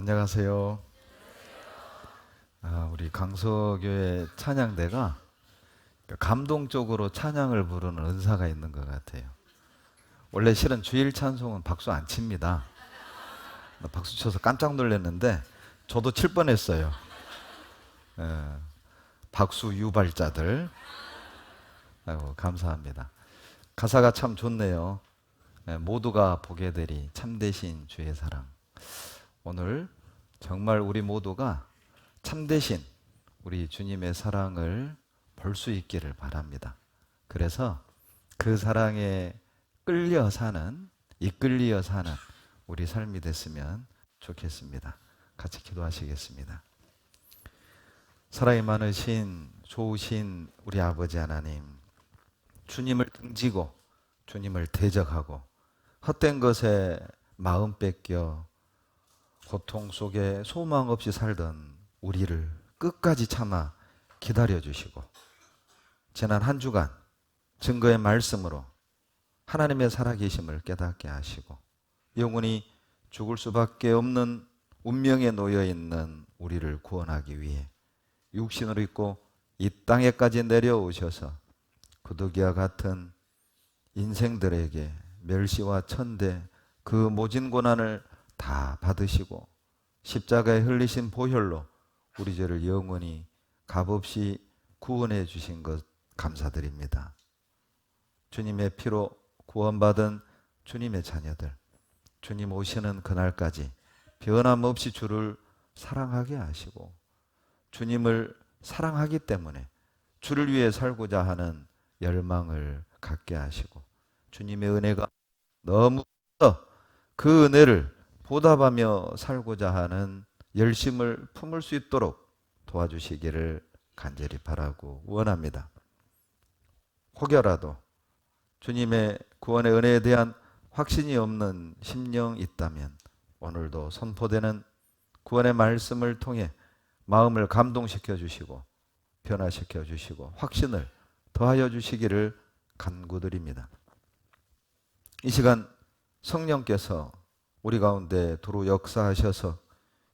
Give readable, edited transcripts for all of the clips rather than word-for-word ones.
안녕하세요. 우리 강서교회 찬양대가 감동적으로 찬양을 부르는 은사가 있는 것 같아요. 원래 실은 주일 찬송은 박수 안 칩니다. 박수 쳐서 깜짝 놀랐는데 저도 칠 뻔했어요. 예, 박수 유발자들. 아이고, 감사합니다. 가사가 참 좋네요. 모두가 보게 되리 참되신 주의 사랑. 오늘 정말 우리 모두가 참되신 우리 주님의 사랑을 볼 수 있기를 바랍니다. 그래서 그 사랑에 끌려 사는, 이끌려 사는 우리 삶이 됐으면 좋겠습니다. 같이 기도하시겠습니다. 사랑이 많으신 좋으신 우리 아버지 하나님, 주님을 등지고 주님을 대적하고 헛된 것에 마음 뺏겨 고통 속에 소망 없이 살던 우리를 끝까지 참아 기다려주시고 지난 한 주간 증거의 말씀으로 하나님의 살아계심을 깨닫게 하시고 영원히 죽을 수밖에 없는 운명에 놓여있는 우리를 구원하기 위해 육신을 입고 이 땅에까지 내려오셔서 구더기와 같은 인생들에게 멸시와 천대 그 모진 고난을 다 받으시고 십자가에 흘리신 보혈로 우리 죄를 영원히 값없이 구원해 주신 것 감사드립니다. 주님의 피로 구원받은 주님의 자녀들, 주님 오시는 그날까지 변함없이 주를 사랑하게 하시고 주님을 사랑하기 때문에 주를 위해 살고자 하는 열망을 갖게 하시고 주님의 은혜가 너무 커서 그 은혜를 보답하며 살고자 하는 열심을 품을 수 있도록 도와주시기를 간절히 바라고 원합니다. 혹여라도 주님의 구원의 은혜에 대한 확신이 없는 심령이 있다면 오늘도 선포되는 구원의 말씀을 통해 마음을 감동시켜 주시고 변화시켜 주시고 확신을 더하여 주시기를 간구드립니다. 이 시간 성령께서 우리 가운데 도로 역사하셔서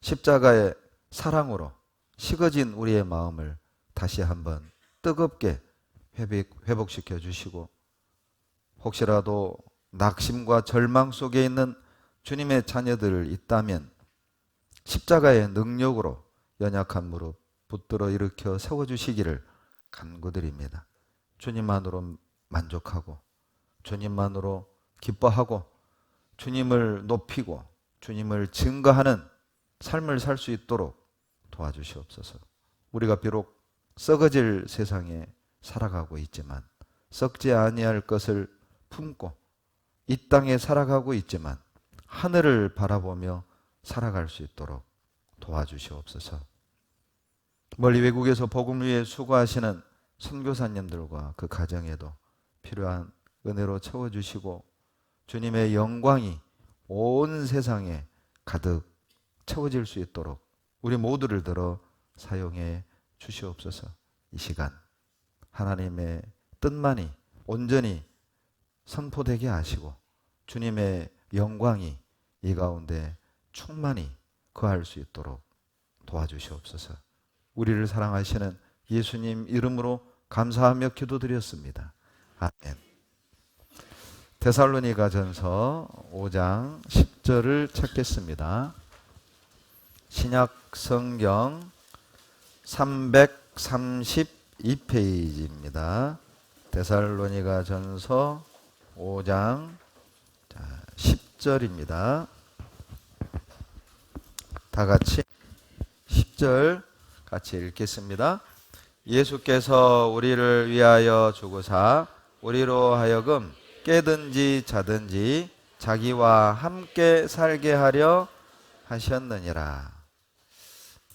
십자가의 사랑으로 식어진 우리의 마음을 다시 한번 뜨겁게 회복시켜 주시고 혹시라도 낙심과 절망 속에 있는 주님의 자녀들 있다면 십자가의 능력으로 연약한 무릎 붙들어 일으켜 세워주시기를 간구드립니다. 주님만으로 만족하고 주님만으로 기뻐하고 주님을 높이고 주님을 증거하는 삶을 살 수 있도록 도와주시옵소서. 우리가 비록 썩어질 세상에 살아가고 있지만 썩지 아니할 것을 품고 이 땅에 살아가고 있지만 하늘을 바라보며 살아갈 수 있도록 도와주시옵소서. 멀리 외국에서 복음을 위해 수고하시는 선교사님들과 그 가정에도 필요한 은혜로 채워주시고 주님의 영광이 온 세상에 가득 채워질 수 있도록 우리 모두를 들어 사용해 주시옵소서. 이 시간 하나님의 뜻만이 온전히 선포되게 하시고 주님의 영광이 이 가운데 충만히 거할 수 있도록 도와주시옵소서. 우리를 사랑하시는 예수님 이름으로 감사하며 기도드렸습니다. 아멘. 데살로니가전서 5장 10절을 찾겠습니다. 신약 성경 332페이지입니다. 데살로니가전서 5장 10절입니다. 다 같이 10절 같이 읽겠습니다. 예수께서 우리를 위하여 죽으사 우리로 하여금 깨든지 자든지 자기와 함께 살게 하려 하셨느니라.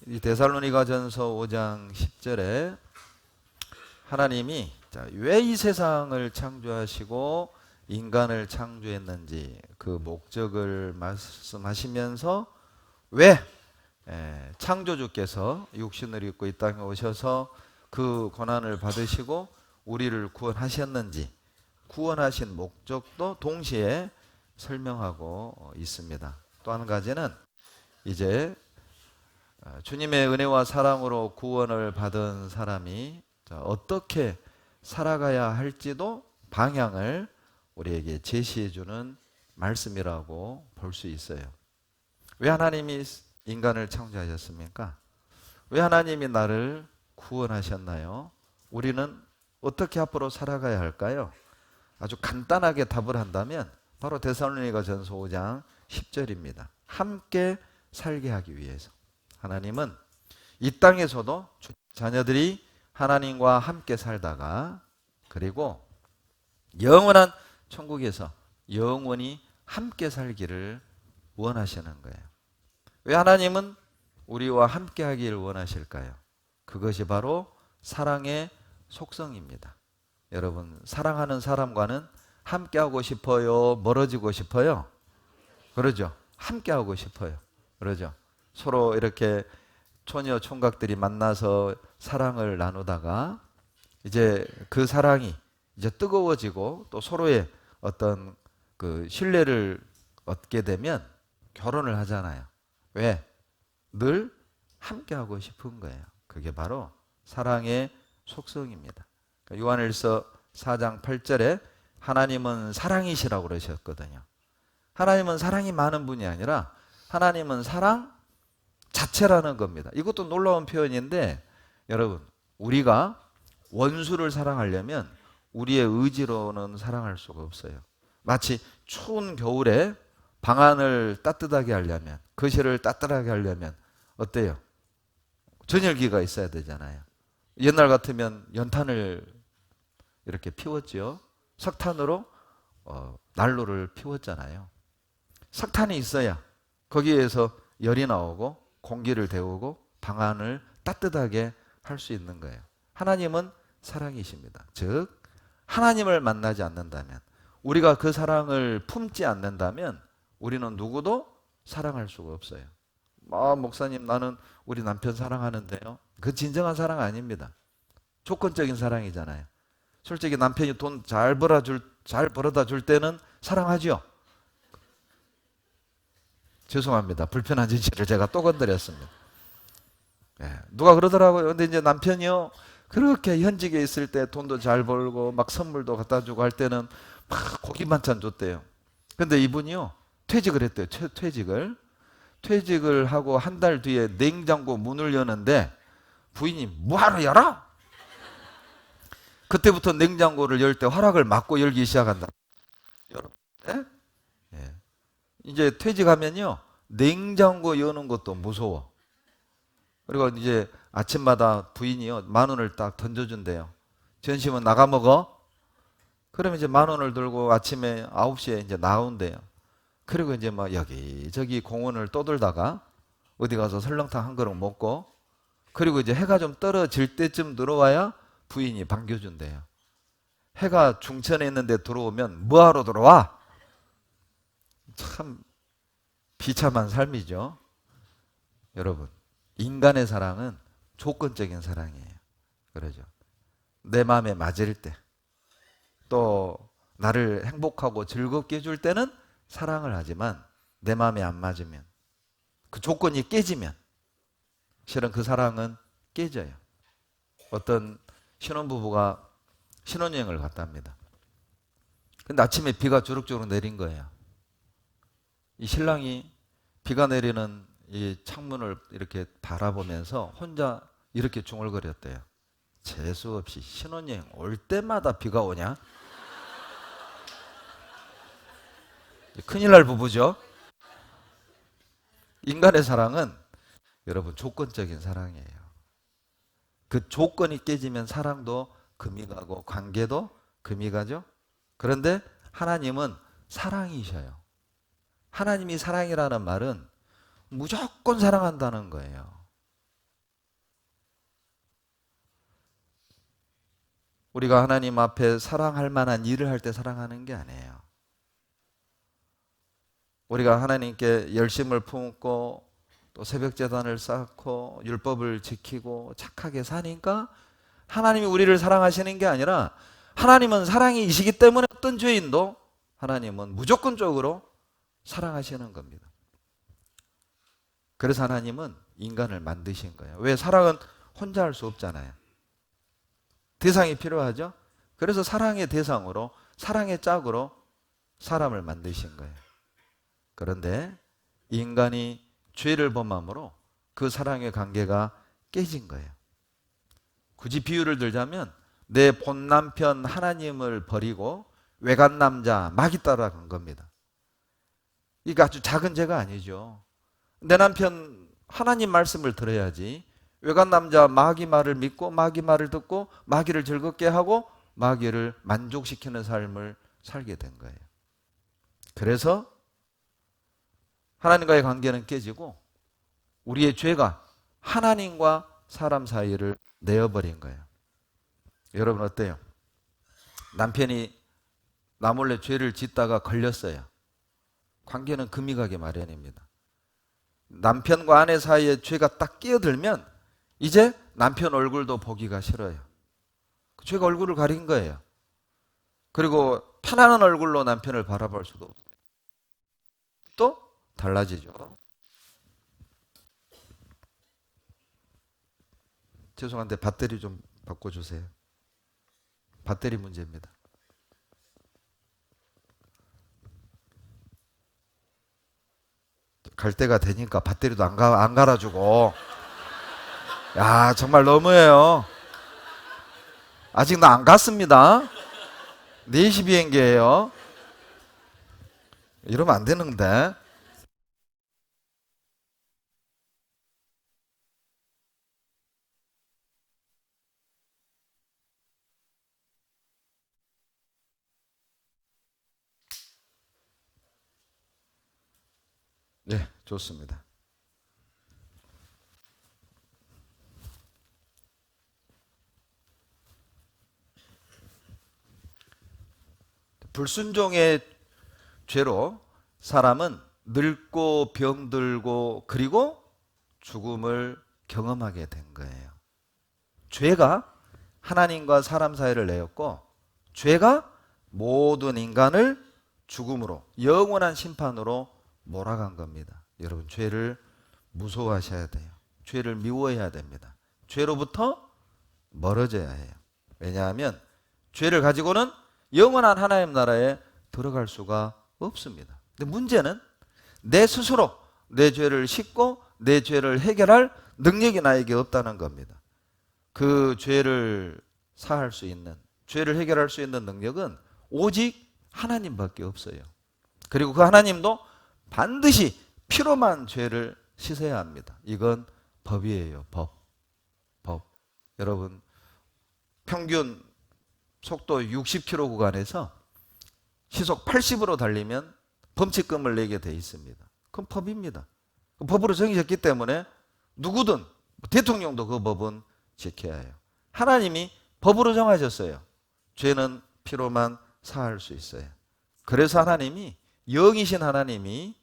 이 데살로니가전서 5장 10절에 하나님이 왜 이 세상을 창조하시고 인간을 창조했는지 그 목적을 말씀하시면서 왜 창조주께서 육신을 입고 이 땅에 오셔서 그 고난을 받으시고 우리를 구원하셨는지 구원하신 목적도 동시에 설명하고 있습니다. 또 한 가지는 이제 주님의 은혜와 사랑으로 구원을 받은 사람이 어떻게 살아가야 할지도 방향을 우리에게 제시해 주는 말씀이라고 볼 수 있어요. 왜 하나님이 인간을 창조하셨습니까? 왜 하나님이 나를 구원하셨나요? 우리는 어떻게 앞으로 살아가야 할까요? 아주 간단하게 답을 한다면 바로 데살로니가전서 5장 10절입니다. 함께 살게 하기 위해서 하나님은 이 땅에서도 자녀들이 하나님과 함께 살다가 그리고 영원한 천국에서 영원히 함께 살기를 원하시는 거예요. 왜 하나님은 우리와 함께 하기를 원하실까요? 그것이 바로 사랑의 속성입니다. 여러분, 사랑하는 사람과는 함께 하고 싶어요? 멀어지고 싶어요? 그러죠. 함께 하고 싶어요. 그러죠. 서로 이렇게 처녀 총각들이 만나서 사랑을 나누다가 이제 그 사랑이 이제 뜨거워지고 또 서로의 어떤 그 신뢰를 얻게 되면 결혼을 하잖아요. 왜? 늘 함께 하고 싶은 거예요. 그게 바로 사랑의 속성입니다. 요한일서 4장 8절에 하나님은 사랑이시라고 그러셨거든요. 하나님은 사랑이 많은 분이 아니라 하나님은 사랑 자체라는 겁니다. 이것도 놀라운 표현인데 여러분, 우리가 원수를 사랑하려면 우리의 의지로는 사랑할 수가 없어요. 마치 추운 겨울에 방안을 따뜻하게 하려면, 거실을 따뜻하게 하려면 어때요? 전열기가 있어야 되잖아요. 옛날 같으면 연탄을 이렇게 피웠죠. 석탄으로 난로를 피웠잖아요. 석탄이 있어야 거기에서 열이 나오고 공기를 데우고 방안을 따뜻하게 할 수 있는 거예요. 하나님은 사랑이십니다. 즉 하나님을 만나지 않는다면, 우리가 그 사랑을 품지 않는다면 우리는 누구도 사랑할 수가 없어요. 목사님, 나는 우리 남편 사랑하는데요. 그 진정한 사랑 아닙니다. 조건적인 사랑이잖아요. 솔직히 남편이 돈 잘 벌어다 줄 때는 사랑하죠. 죄송합니다. 불편한 진실을 제가 또 건드렸습니다. 누가 그러더라고요. 근데 이제 남편이요, 그렇게 현직에 있을 때 돈도 잘 벌고 막 선물도 갖다 주고 할 때는 막 고기 반찬 줬대요. 근데 이분이요, 퇴직을 했대요. 퇴직을 하고 한 달 뒤에 냉장고 문을 여는데 부인이 뭐하러 열어? 그때부터 냉장고를 열 때 허락을 받고 열기 시작한다. 여러분, 예? 이제 퇴직하면요, 냉장고 여는 것도 무서워. 그리고 이제 아침마다 부인이요, 10,000원을 딱 던져준대요. 점심은 나가 먹어? 그러면 이제 10,000원을 들고 아침에 9시에 이제 나온대요. 그리고 이제 막 여기저기 공원을 떠돌다가 어디 가서 설렁탕 한 그릇 먹고, 그리고 이제 해가 좀 떨어질 때쯤 들어와야 부인이 반겨준대요. 해가 중천에 있는데 들어오면 뭐하러 들어와? 참 비참한 삶이죠. 여러분, 인간의 사랑은 조건적인 사랑이에요. 그러죠. 내 마음에 맞을 때, 또 나를 행복하고 즐겁게 해줄 때는 사랑을 하지만 내 마음에 안 맞으면, 그 조건이 깨지면 실은 그 사랑은 깨져요. 어떤 신혼부부가 신혼여행을 갔다 합니다. 근데 아침에 비가 주룩주룩 내린 거예요. 이 신랑이 비가 내리는 이 창문을 이렇게 바라보면서 혼자 이렇게 중얼거렸대요. 재수 없이 신혼여행 올 때마다 비가 오냐? 큰일 날 부부죠. 인간의 사랑은 여러분 조건적인 사랑이에요. 그 조건이 깨지면 사랑도 금이 가고 관계도 금이 가죠. 그런데 하나님은 사랑이셔요. 하나님이 사랑이라는 말은 무조건 사랑한다는 거예요. 우리가 하나님 앞에 사랑할 만한 일을 할 때 사랑하는 게 아니에요. 우리가 하나님께 열심을 품고 또 새벽제단을 쌓고 율법을 지키고 착하게 사니까 하나님이 우리를 사랑하시는 게 아니라, 하나님은 사랑이시기 때문에 어떤 죄인도 하나님은 무조건적으로 사랑하시는 겁니다. 그래서 하나님은 인간을 만드신 거예요. 왜? 사랑은 혼자 할 수 없잖아요. 대상이 필요하죠. 그래서 사랑의 대상으로, 사랑의 짝으로 사람을 만드신 거예요. 그런데 인간이 죄를 범함으로 그 사랑의 관계가 깨진 거예요. 굳이 비유를 들자면 내 본 남편 하나님을 버리고 외간 남자 마귀 따라간 겁니다. 이게 아주 작은 죄가 아니죠. 내 남편 하나님 말씀을 들어야지 외간 남자 마귀 말을 믿고 마귀 말을 듣고 마귀를 즐겁게 하고 마귀를 만족시키는 삶을 살게 된 거예요. 그래서 하나님과의 관계는 깨지고 우리의 죄가 하나님과 사람 사이를 내어버린 거예요. 여러분 어때요? 남편이 나 몰래 죄를 짓다가 걸렸어요. 관계는 금이 가게 마련입니다. 남편과 아내 사이에 죄가 딱 끼어들면 이제 남편 얼굴도 보기가 싫어요. 죄가 얼굴을 가린 거예요. 그리고 편안한 얼굴로 남편을 바라볼 수도 없어요. 또 달라지죠. 죄송한데 배터리 좀 바꿔주세요. 배터리 문제입니다. 갈 때가 되니까 배터리도 안 갈아주고. 야, 정말 너무해요. 아직 나 안 갔습니다. 4시 비행기예요. 이러면 안 되는데. 네, 좋습니다. 불순종의 죄로 사람은 늙고 병들고 그리고 죽음을 경험하게 된 거예요. 죄가 하나님과 사람 사이를 내었고 죄가 모든 인간을 죽음으로, 영원한 심판으로 몰아간 겁니다. 여러분, 죄를 무서워하셔야 돼요. 죄를 미워해야 됩니다. 죄로부터 멀어져야 해요. 왜냐하면 죄를 가지고는 영원한 하나님 나라에 들어갈 수가 없습니다. 근데 문제는 내 스스로 내 죄를 씻고 내 죄를 해결할 능력이 나에게 없다는 겁니다. 그 죄를 사할 수 있는, 죄를 해결할 수 있는 능력은 오직 하나님밖에 없어요. 그리고 그 하나님도 반드시 피로만 죄를 씻어야 합니다. 이건 법이에요. 법. 여러분, 평균 속도 60km 구간에서 시속 80으로 달리면 범칙금을 내게 돼 있습니다. 그건 법입니다. 그 법으로 정해졌기 때문에 누구든, 대통령도 그 법은 지켜야 해요. 하나님이 법으로 정하셨어요. 죄는 피로만 사할 수 있어요. 그래서 하나님이, 영이신 하나님이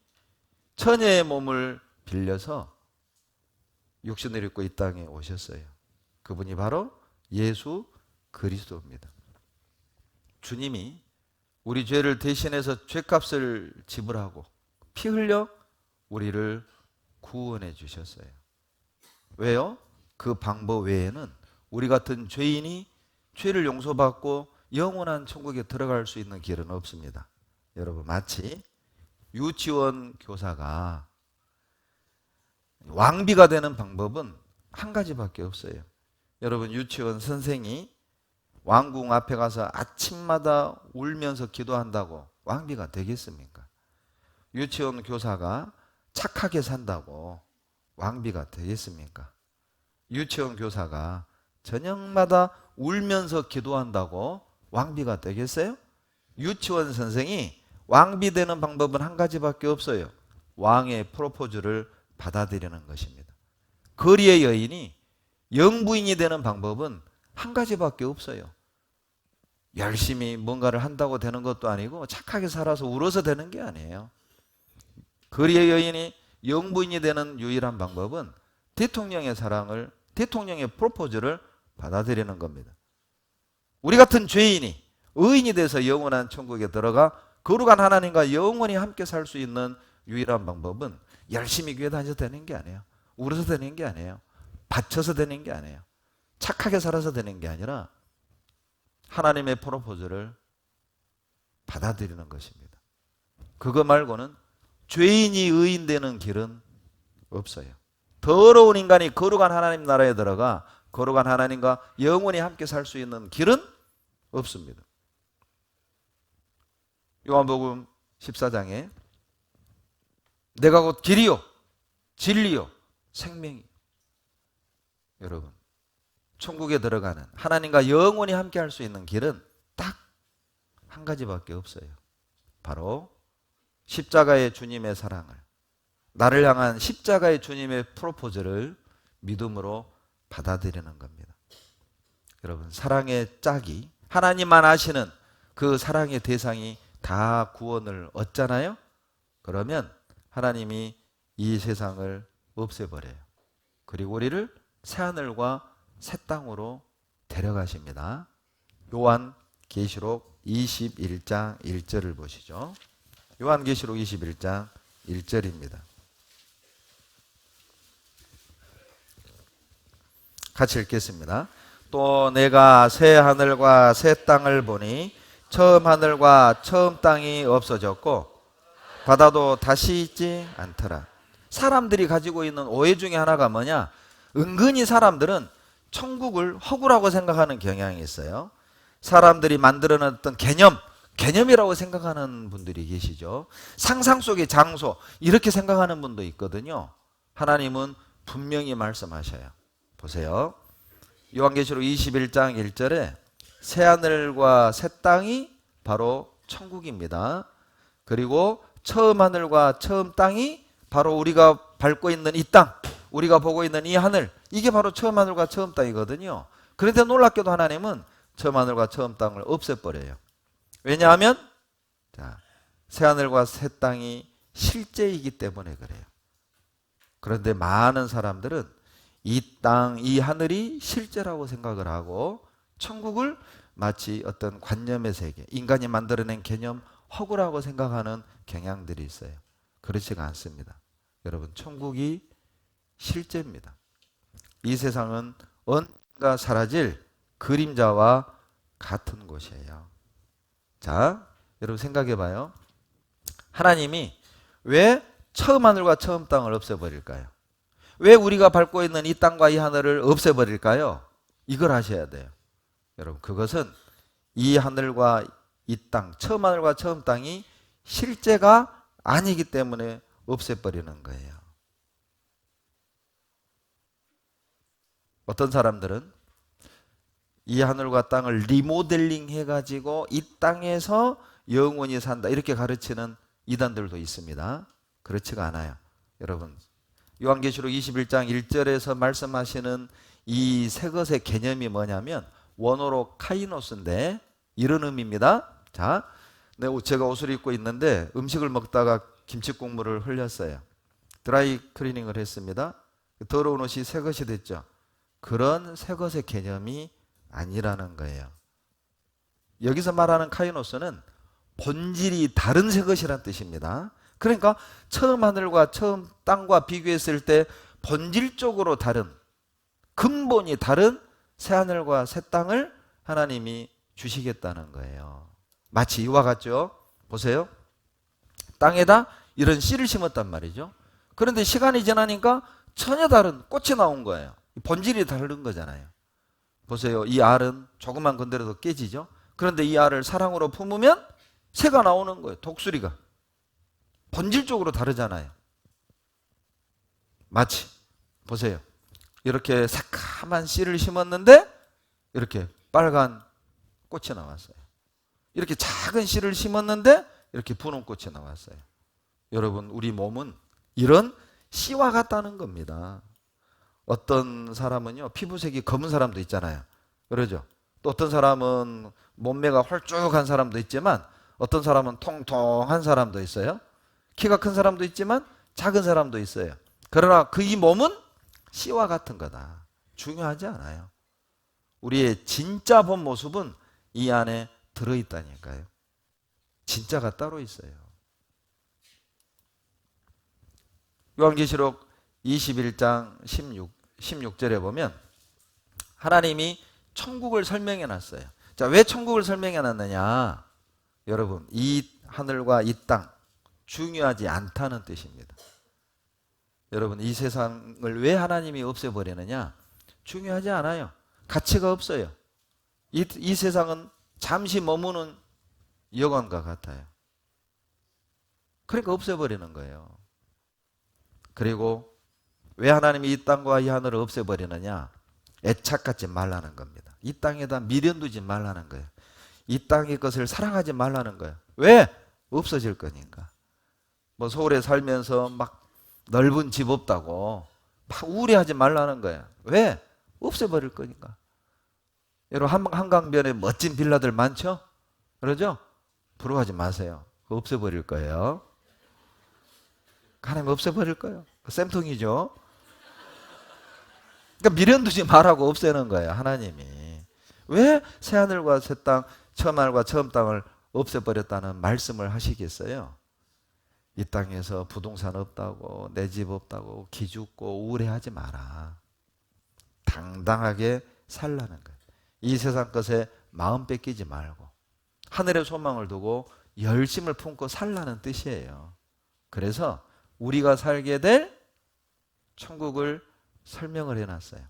처녀의 몸을 빌려서 육신을 입고 이 땅에 오셨어요. 그분이 바로 예수 그리스도입니다. 주님이 우리 죄를 대신해서 죄값을 지불하고 피 흘려 우리를 구원해 주셨어요. 왜요? 그 방법 외에는 우리 같은 죄인이 죄를 용서받고 영원한 천국에 들어갈 수 있는 길은 없습니다. 여러분, 마치 유치원 교사가 왕비가 되는 방법은 한 가지밖에 없어요. 여러분, 유치원 선생이 왕궁 앞에 가서 아침마다 울면서 기도한다고 왕비가 되겠습니까? 유치원 교사가 착하게 산다고 왕비가 되겠습니까? 유치원 교사가 저녁마다 울면서 기도한다고 왕비가 되겠어요? 유치원 선생이 왕비 되는 방법은 한 가지밖에 없어요. 왕의 프로포즈를 받아들이는 것입니다. 거리의 여인이 영부인이 되는 방법은 한 가지밖에 없어요. 열심히 뭔가를 한다고 되는 것도 아니고 착하게 살아서 울어서 되는 게 아니에요. 거리의 여인이 영부인이 되는 유일한 방법은 대통령의 사랑을, 대통령의 프로포즈를 받아들이는 겁니다. 우리 같은 죄인이 의인이 돼서 영원한 천국에 들어가 거룩한 하나님과 영원히 함께 살 수 있는 유일한 방법은 열심히 교회 다녀서 되는 게 아니에요. 울어서 되는 게 아니에요. 바쳐서 되는 게 아니에요. 착하게 살아서 되는 게 아니라 하나님의 프로포즈를 받아들이는 것입니다. 그거 말고는 죄인이 의인 되는 길은 없어요. 더러운 인간이 거룩한 하나님 나라에 들어가 거룩한 하나님과 영원히 함께 살 수 있는 길은 없습니다. 요한복음 14장에 내가 곧 길이요 진리요 생명이. 여러분, 천국에 들어가는 하나님과 영원히 함께 할 수 있는 길은 딱 한 가지밖에 없어요. 바로 십자가의 주님의 사랑을, 나를 향한 십자가의 주님의 프로포즈를 믿음으로 받아들이는 겁니다. 여러분, 사랑의 짝이 하나님만 아시는 그 사랑의 대상이 다 구원을 얻잖아요. 그러면 하나님이 이 세상을 없애버려요. 그리고 우리를 새하늘과 새 땅으로 데려가십니다. 요한계시록 21장 1절을 보시죠. 요한계시록 21장 1절입니다. 같이 읽겠습니다. 또 내가 새 하늘과 새 땅을 보니 처음 하늘과 처음 땅이 없어졌고 바다도 다시 있지 않더라. 사람들이 가지고 있는 오해 중에 하나가 뭐냐? 은근히 사람들은 천국을 허구라고 생각하는 경향이 있어요. 사람들이 만들어놨던 개념이라고 생각하는 분들이 계시죠. 상상 속의 장소, 이렇게 생각하는 분도 있거든요. 하나님은 분명히 말씀하셔요. 보세요. 요한계시록 21장 1절에 새하늘과 새 땅이 바로 천국입니다. 그리고 처음 하늘과 처음 땅이 바로 우리가 밟고 있는 이 땅, 우리가 보고 있는 이 하늘, 이게 바로 처음 하늘과 처음 땅이거든요. 그런데 놀랍게도 하나님은 처음 하늘과 처음 땅을 없애버려요. 왜냐하면 새 하늘과 새 땅이 실제이기 때문에 그래요. 그런데 많은 사람들은 이 땅, 이 하늘이 실제라고 생각을 하고 천국을 마치 어떤 관념의 세계, 인간이 만들어낸 개념, 허구라고 생각하는 경향들이 있어요. 그렇지가 않습니다. 여러분, 천국이 실제입니다. 이 세상은 언젠가 사라질 그림자와 같은 곳이에요. 자, 여러분 생각해 봐요. 하나님이 왜 처음 하늘과 처음 땅을 없애버릴까요? 왜 우리가 밟고 있는 이 땅과 이 하늘을 없애버릴까요? 이걸 아셔야 돼요. 여러분, 그것은 이 하늘과 이 땅, 처음 하늘과 처음 땅이 실제가 아니기 때문에 없애버리는 거예요. 어떤 사람들은 이 하늘과 땅을 리모델링 해가지고 이 땅에서 영원히 산다, 이렇게 가르치는 이단들도 있습니다. 그렇지가 않아요. 여러분, 요한계시록 21장 1절에서 말씀하시는 이 새 것의 개념이 뭐냐면 원어로 카이노스인데 이런 의미입니다. 자, 제가 옷을 입고 있는데 음식을 먹다가 김치 국물을 흘렸어요. 드라이 클리닝을 했습니다. 더러운 옷이 새 것이 됐죠. 그런 새 것의 개념이 아니라는 거예요. 여기서 말하는 카이노스는 본질이 다른 새 것이란 뜻입니다. 그러니까 처음 하늘과 처음 땅과 비교했을 때 본질적으로 다른, 근본이 다른 새 하늘과 새 땅을 하나님이 주시겠다는 거예요. 마치 이와 같죠? 보세요. 땅에다 이런 씨를 심었단 말이죠. 그런데 시간이 지나니까 전혀 다른 꽃이 나온 거예요. 본질이 다른 거잖아요. 보세요. 이 알은 조금만 건드려도 깨지죠. 그런데 이 알을 사랑으로 품으면 새가 나오는 거예요. 독수리가. 본질적으로 다르잖아요. 마치 보세요. 이렇게 새카만 씨를 심었는데 이렇게 빨간 꽃이 나왔어요. 이렇게 작은 씨를 심었는데 이렇게 분홍 꽃이 나왔어요. 여러분, 우리 몸은 이런 씨와 같다는 겁니다. 어떤 사람은요, 피부색이 검은 사람도 있잖아요. 그러죠? 또 어떤 사람은 몸매가 홀쭉한 사람도 있지만 어떤 사람은 통통한 사람도 있어요. 키가 큰 사람도 있지만 작은 사람도 있어요. 그러나 그 이 몸은 씨와 같은 거다. 중요하지 않아요. 우리의 진짜 본 모습은 이 안에 들어있다니까요. 진짜가 따로 있어요. 요한계시록 21장 16절에 보면 하나님이 천국을 설명해 놨어요. 자, 왜 천국을 설명해 놨느냐? 여러분, 이 하늘과 이 땅 중요하지 않다는 뜻입니다. 여러분, 이 세상을 왜 하나님이 없애버리느냐? 중요하지 않아요. 가치가 없어요. 이 세상은 잠시 머무는 여관과 같아요. 그러니까 없애버리는 거예요. 그리고 왜 하나님이 이 땅과 이 하늘을 없애버리느냐? 애착 갖지 말라는 겁니다. 이 땅에다 미련 두지 말라는 거예요. 이 땅의 것을 사랑하지 말라는 거예요. 왜? 없어질 거니까. 뭐 서울에 살면서 막 넓은 집 없다고 막 우울해하지 말라는 거예요. 왜? 없애버릴 거니까. 여러분, 한강변에 멋진 빌라들 많죠? 그러죠? 부러워하지 마세요. 그거 없애버릴 거예요. 하나님 없애버릴 거예요. 쌤통이죠? 그러니까 미련 두지 말라고 없애는 거예요, 하나님이. 왜 새하늘과 새 땅, 처음 하늘과 처음 땅을 없애버렸다는 말씀을 하시겠어요? 이 땅에서 부동산 없다고, 내 집 없다고 기죽고 우울해하지 마라. 당당하게 살라는 거예요. 이 세상 것에 마음 뺏기지 말고 하늘의 소망을 두고 열심을 품고 살라는 뜻이에요. 그래서 우리가 살게 될 천국을 설명을 해놨어요.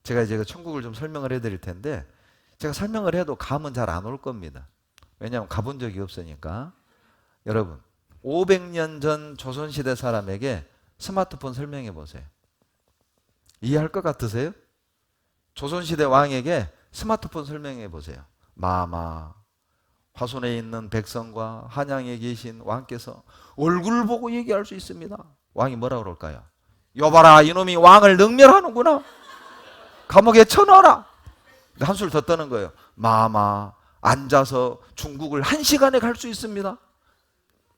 제가 이제 천국을 좀 설명을 해드릴 텐데 제가 설명을 해도 감은 잘 안 올 겁니다. 왜냐하면 가본 적이 없으니까. 여러분, 500년 전 조선시대 사람에게 스마트폰 설명해 보세요. 이해할 것 같으세요? 조선시대 왕에게 스마트폰 설명해 보세요. 마마, 화손에 있는 백성과 한양에 계신 왕께서 얼굴 보고 얘기할 수 있습니다. 왕이 뭐라 그럴까요? 여봐라, 이놈이 왕을 능멸하는구나. 감옥에 쳐넣어라. 한술 더 떠는 거예요. 마마, 앉아서 중국을 1시간에 갈 수 있습니다.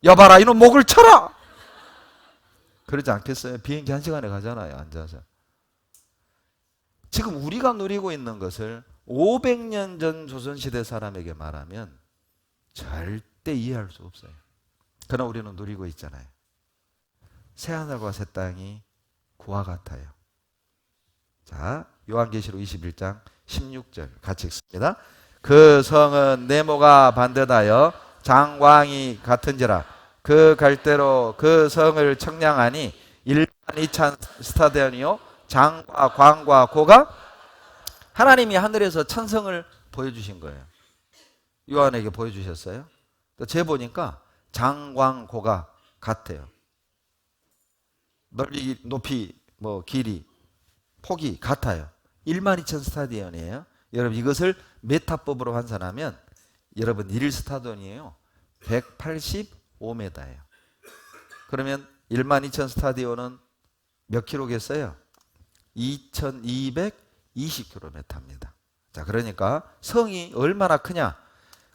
여봐라, 이놈 목을 쳐라. 그러지 않겠어요? 비행기 1시간에 가잖아요, 앉아서. 지금 우리가 누리고 있는 것을 500년 전 조선시대 사람에게 말하면 절대 이해할 수 없어요. 그러나 우리는 누리고 있잖아요. 새하늘과 새 땅이 그와 같아요. 자, 요한계시록 21장 16절 같이 읽습니다. 그 성은 네모가 반듯하여 장광이 같은지라 그 갈대로 그 성을 청량하니 1만 2천 스타디온이요 장과 광과 고가. 하나님이 하늘에서 천성을 보여주신 거예요. 요한에게 보여주셨어요. 제 보니까 장광고가 같아요. 넓이, 높이, 뭐 길이, 폭이 같아요. 1만 2천 스타디온이에요. 여러분, 이것을 메타법으로 환산하면 여러분 1스타디온이에요. 185m예요. 그러면 1만 2천 스타디온은 몇 킬로겠어요? 2220km입니다. 자, 그러니까 성이 얼마나 크냐?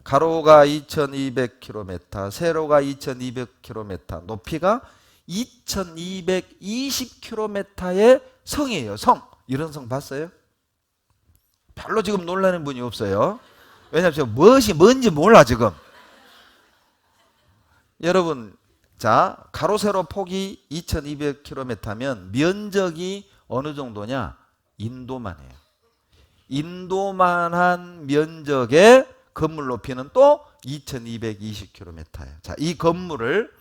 가로가 2200km, 세로가 2200km, 높이가 2220km의 성이에요. 성. 이런 성 봤어요? 별로 지금 놀라는 분이 없어요. 왜냐하면 제가 무엇이 뭔지 몰라 지금. 여러분, 자, 가로 세로 폭이 2200km면 면적이 어느 정도냐? 인도만 해요. 인도만한 면적의 건물 높이는 또 2220km예요. 자, 이 건물을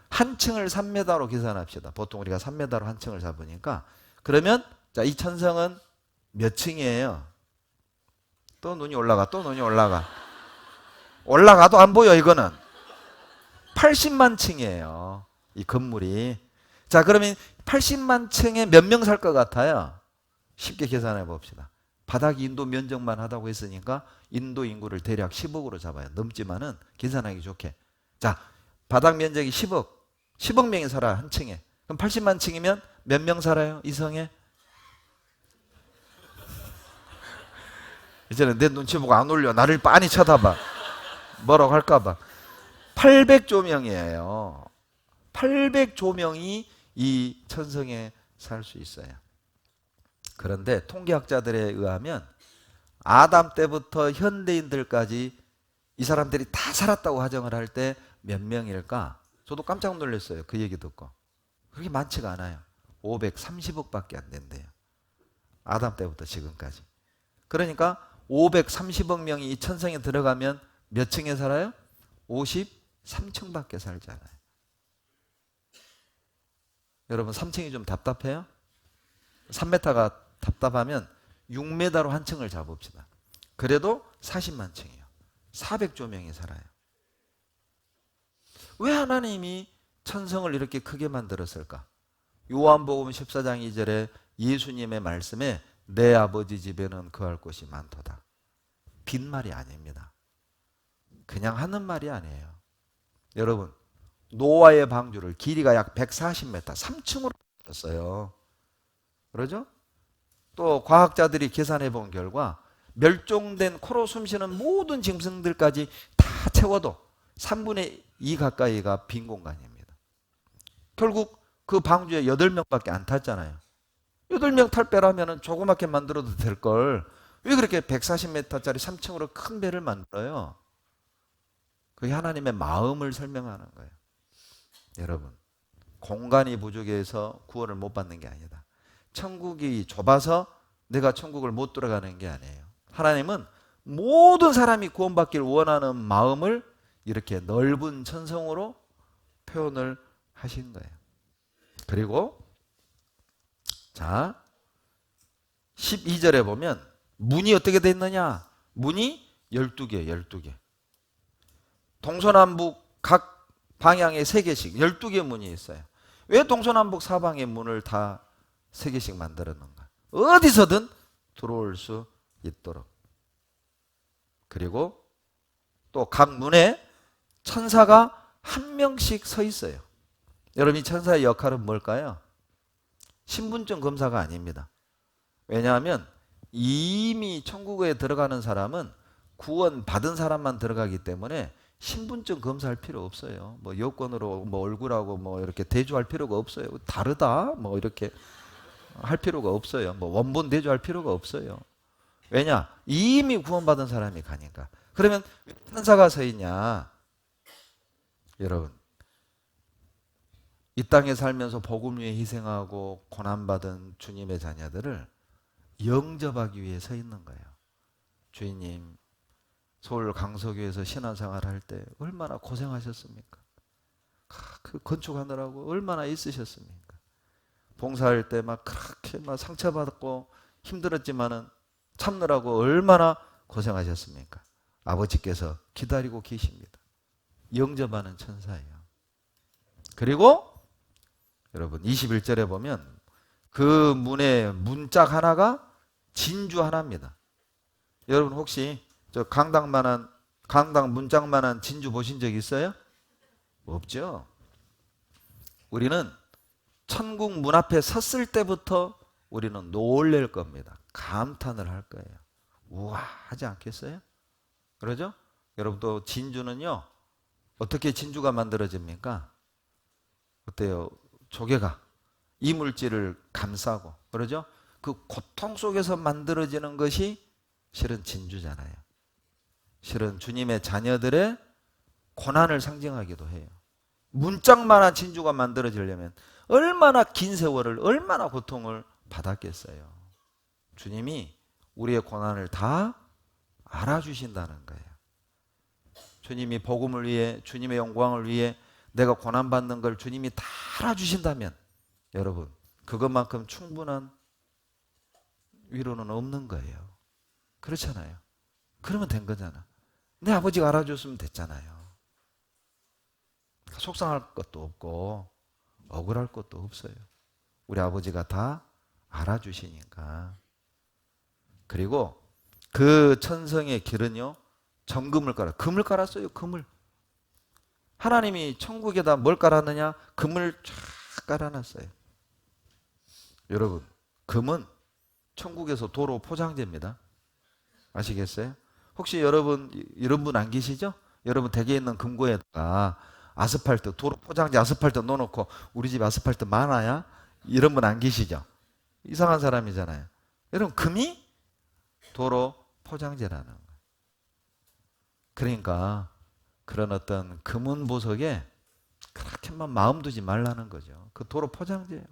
한 층을 3m로 계산합시다. 보통 우리가 3m로 한 층을 잡으니까. 그러면 자, 이 천성은 몇 층이에요? 또 눈이 올라가, 또 눈이 올라가. 올라가도 안 보여, 이거는. 80만 층이에요. 이 건물이. 자, 그러면 80만 층에 몇 명 살 것 같아요? 쉽게 계산해 봅시다. 바닥 인도 면적만 하다고 했으니까 인도 인구를 대략 10억으로 잡아요. 넘지만은 계산하기 좋게. 자, 바닥 면적이 10억. 10억 명이 살아, 한 층에. 그럼 80만 층이면 몇 명 살아요? 이 성에? 이제는 내 눈치 보고 안 올려. 나를 빤히 쳐다봐. 뭐라고 할까봐. 800조명이에요. 800조명이 이 천성에 살 수 있어요. 그런데 통계학자들에 의하면 아담 때부터 현대인들까지 이 사람들이 다 살았다고 가정을 할 때 몇 명일까? 저도 깜짝 놀랐어요. 그 얘기 듣고. 그렇게 많지가 않아요. 530억밖에 안 된대요. 아담 때부터 지금까지. 그러니까 530억 명이 이 천성에 들어가면 몇 층에 살아요? 53층밖에 살잖아요. 여러분 3층이 좀 답답해요? 3m가 답답하면 6m로 한 층을 잡읍시다. 그래도 40만 층이에요. 400조 명이 살아요. 왜 하나님이 천성을 이렇게 크게 만들었을까? 요한복음 14장 2절에 예수님의 말씀에 내 아버지 집에는 거할 곳이 많도다. 빈말이 아닙니다. 그냥 하는 말이 아니에요. 여러분, 노아의 방주를 길이가 약 140m, 3층으로 만들었어요. 그러죠? 또 과학자들이 계산해 본 결과 멸종된 코로 숨쉬는 모든 짐승들까지 다 채워도 3분의 2 가까이가 빈 공간입니다. 결국 그 방주에 8명밖에 안 탔잖아요. 8명 탈 배라면 조그맣게 만들어도 될 걸 왜 그렇게 140m짜리 3층으로 큰 배를 만들어요? 그게 하나님의 마음을 설명하는 거예요. 여러분, 공간이 부족해서 구원을 못 받는 게 아니다. 천국이 좁아서 내가 천국을 못 들어가는 게 아니에요. 하나님은 모든 사람이 구원받기를 원하는 마음을 이렇게 넓은 천성으로 표현을 하신 거예요. 그리고 자 12절에 보면 문이 어떻게 돼 있느냐? 문이 12개, 12개. 동서남북 각 방향에 3개씩 12개 문이 있어요. 왜 동서남북 사방의 문을 다 3개씩 만들었는가? 어디서든 들어올 수 있도록. 그리고 또 각 문에 천사가 한 명씩 서 있어요. 여러분, 이 천사의 역할은 뭘까요? 신분증 검사가 아닙니다. 왜냐하면 이미 천국에 들어가는 사람은 구원 받은 사람만 들어가기 때문에 신분증 검사할 필요 없어요. 뭐 여권으로 뭐 얼굴하고 뭐 이렇게 대조할 필요가 없어요. 다르다 뭐 이렇게 할 필요가 없어요. 뭐 원본 대조할 필요가 없어요. 왜냐? 이미 구원받은 사람이 가니까. 그러면 천사가 서 있냐? 여러분, 이 땅에 살면서 복음 위에 희생하고 고난받은 주님의 자녀들을 영접하기 위해 서 있는 거예요. 주인님, 서울 강서교에서 신앙생활 할 때 얼마나 고생하셨습니까? 그 건축하느라고 얼마나 있으셨습니까? 봉사할 때 막 그렇게 막 상처받고 힘들었지만은 참느라고 얼마나 고생하셨습니까? 아버지께서 기다리고 계십니다. 영접하는 천사예요. 그리고 여러분 21절에 보면 그 문의 문짝 하나가 진주 하나입니다. 여러분 혹시 저 강당 문짝만한 진주 보신 적 있어요? 없죠. 우리는 천국 문 앞에 섰을 때부터 우리는 놀랄 겁니다. 감탄을 할 거예요. 우와 하지 않겠어요? 그러죠? 여러분 또 진주는요 어떻게 진주가 만들어집니까? 어때요? 조개가 이물질을 감싸고 그러죠? 그 고통 속에서 만들어지는 것이 실은 진주잖아요. 실은 주님의 자녀들의 고난을 상징하기도 해요. 문짝만한 진주가 만들어지려면 얼마나 긴 세월을 얼마나 고통을 받았겠어요. 주님이 우리의 고난을 다 알아주신다는 거예요. 주님이 복음을 위해 주님의 영광을 위해 내가 고난받는 걸 주님이 다 알아주신다면 여러분 그것만큼 충분한 위로는 없는 거예요. 그렇잖아요. 그러면 된 거잖아. 내 아버지가 알아줬으면 됐잖아요. 속상할 것도 없고 억울할 것도 없어요. 우리 아버지가 다 알아주시니까. 그리고 그 천성의 길은요 정금을 금을 깔았어요. 금을. 하나님이 천국에다 뭘 깔았느냐? 금을 쫙 깔아놨어요. 여러분 금은 천국에서 도로 포장재입니다. 아시겠어요? 혹시 여러분 이런 분 안 계시죠? 여러분 댁에 있는 금고에다가 아스팔트 도로 포장재 아스팔트 넣어놓고 우리 집 아스팔트 많아야 이런 분 안 계시죠? 이상한 사람이잖아요. 여러분 금이 도로 포장재라는 거예요. 그러니까 그런 어떤 금은 보석에 그렇게만 마음 두지 말라는 거죠. 그 도로 포장재예요.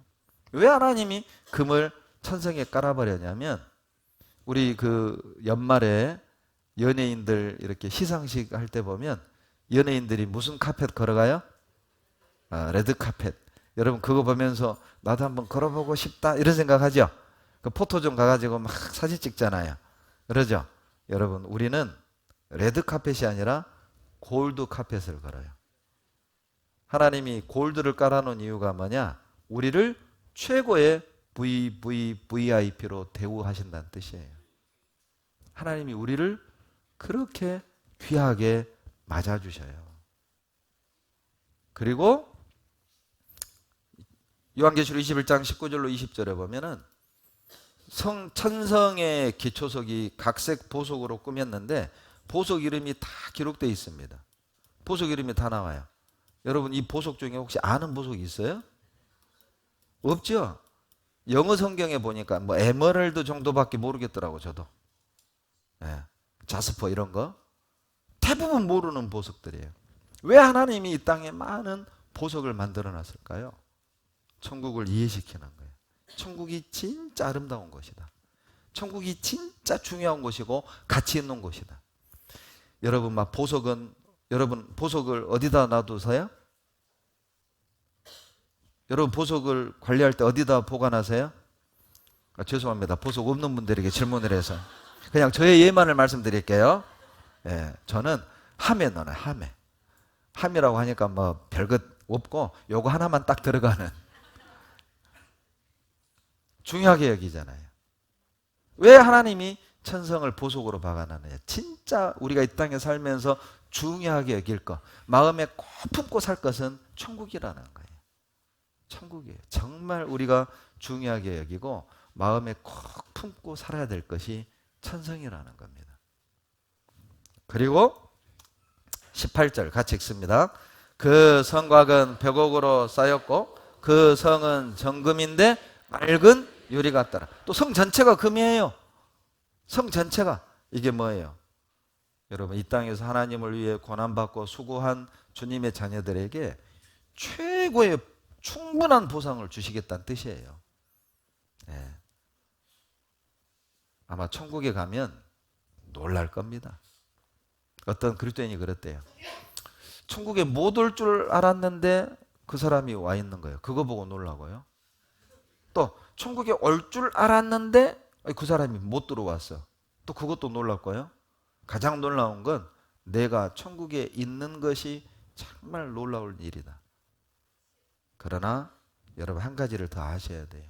왜 하나님이 금을 천성에 깔아버렸냐면, 우리 그 연말에 연예인들 이렇게 시상식 할 때 보면 연예인들이 무슨 카펫 걸어가요? 레드 카펫. 여러분 그거 보면서 나도 한번 걸어보고 싶다 이런 생각하죠? 그 포토존 가가지고 막 사진 찍잖아요. 그러죠? 여러분 우리는 레드 카펫이 아니라 골드 카펫을 걸어요. 하나님이 골드를 깔아놓은 이유가 뭐냐? 우리를 최고의 VVVIP로 대우하신다는 뜻이에요. 하나님이 우리를 그렇게 귀하게 맞아주셔요. 그리고 요한계시록 21장 19절로 20절에 보면은 천성의 기초석이 각색 보석으로 꾸몄는데 보석 이름이 다 기록되어 있습니다. 보석 이름이 다 나와요. 여러분 이 보석 중에 혹시 아는 보석이 있어요? 없죠? 영어 성경에 보니까 뭐 에메랄드 정도밖에 모르겠더라고 저도. 예, 자스퍼 이런 거 대부분 모르는 보석들이에요. 왜 하나님이 이 땅에 많은 보석을 만들어 놨을까요? 천국을 이해시키는 거예요. 천국이 진짜 아름다운 곳이다. 천국이 진짜 중요한 곳이고 가치 있는 곳이다. 여러분 막 여러분 보석을 어디다 놔두세요? 여러분 보석을 관리할 때 어디다 보관하세요? 죄송합니다. 보석 없는 분들에게 질문을 해서 그냥 저의 예만을 말씀드릴게요. 예, 저는 함에 넣어요. 함이라고 하니까 뭐 별것 없고 요거 하나만 딱 들어가는, 중요하게 여기잖아요. 왜 하나님이 천성을 보석으로 박아놨느냐? 진짜 우리가 이 땅에 살면서 중요하게 여길 것, 마음에 꼭 품고 살 것은 천국이라는 거예요. 천국이에요. 정말 우리가 중요하게 여기고 마음에 꼭 품고 살아야 될 것이 천성이라는 겁니다. 그리고 18절 같이 읽습니다. 그 성곽은 벽옥으로 쌓였고 그 성은 정금인데 맑은 유리 같더라. 또 성 전체가 금이에요. 성 전체가. 이게 뭐예요? 여러분 이 땅에서 하나님을 위해 고난받고 수고한 주님의 자녀들에게 최고의 충분한 보상을 주시겠다는 뜻이에요. 네. 아마 천국에 가면 놀랄 겁니다. 어떤 그리스도인이 그랬대요. 천국에 못 올 줄 알았는데 그 사람이 와 있는 거예요. 그거 보고 놀라고요. 또 천국에 올 줄 알았는데 그 사람이 못 들어왔어. 또 그것도 놀랍고요. 가장 놀라운 건 내가 천국에 있는 것이 정말 놀라울 일이다. 그러나 여러분 한 가지를 더 아셔야 돼요.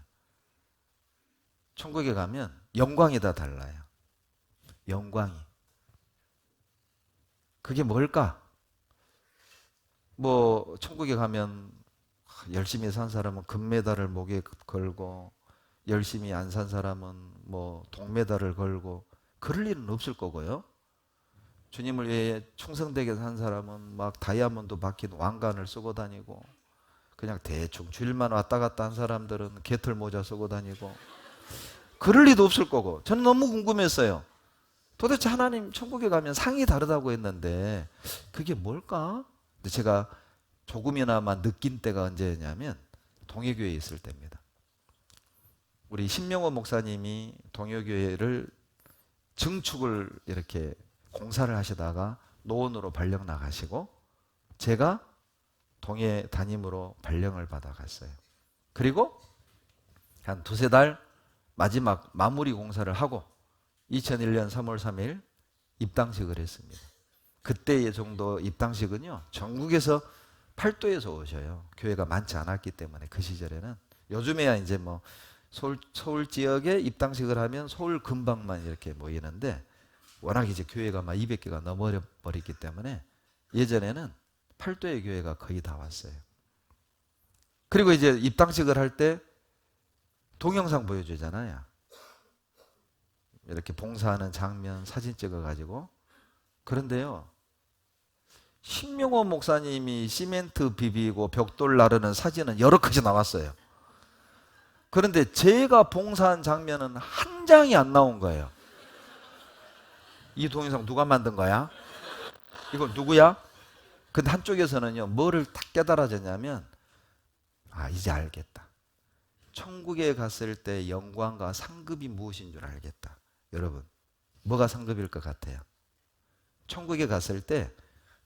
천국에 가면 영광이 다 달라요. 영광이. 그게 뭘까? 뭐 천국에 가면 열심히 산 사람은 금메달을 목에 걸고 열심히 안 산 사람은 뭐 동메달을 걸고 그럴 일은 없을 거고요. 주님을 위해 충성되게 산 사람은 막 다이아몬드 박힌 왕관을 쓰고 다니고 그냥 대충 주일만 왔다 갔다 한 사람들은 개털 모자 쓰고 다니고 그럴 리도 없을 거고. 저는 너무 궁금했어요. 도대체 하나님 천국에 가면 상이 다르다고 했는데 그게 뭘까? 근데 제가 조금이나마 느낀 때가 언제냐면 동해교회에 있을 때입니다. 우리 신명호 목사님이 동해교회를 증축을 이렇게 공사를 하시다가 노원으로 발령 나가시고 제가 동해 담임으로 발령을 받아갔어요. 그리고 한 두세 달 마지막 마무리 공사를 하고 2001년 3월 3일 입당식을 했습니다. 그때의 정도 입당식은요, 전국에서 팔도에서 오셔요. 교회가 많지 않았기 때문에 그 시절에는. 요즘에야 이제 뭐 서울 지역에 입당식을 하면 서울 근방만 이렇게 모이는데 워낙 이제 교회가 막 200개가 넘어버렸기 때문에 예전에는 팔도의 교회가 거의 다 왔어요. 그리고 이제 입당식을 할 때 동영상 보여주잖아요. 이렇게 봉사하는 장면 사진 찍어가지고. 그런데요, 신명호 목사님이 시멘트 비비고 벽돌 나르는 사진은 여러 컷이 나왔어요. 그런데 제가 봉사한 장면은 한 장이 안 나온 거예요. 이 동영상 누가 만든 거야? 이거 누구야? 근데 한쪽에서는요, 뭐를 딱 깨달아졌냐면, 아, 이제 알겠다. 천국에 갔을 때 영광과 상급이 무엇인 줄 알겠다. 여러분, 뭐가 상급일 것 같아요? 천국에 갔을 때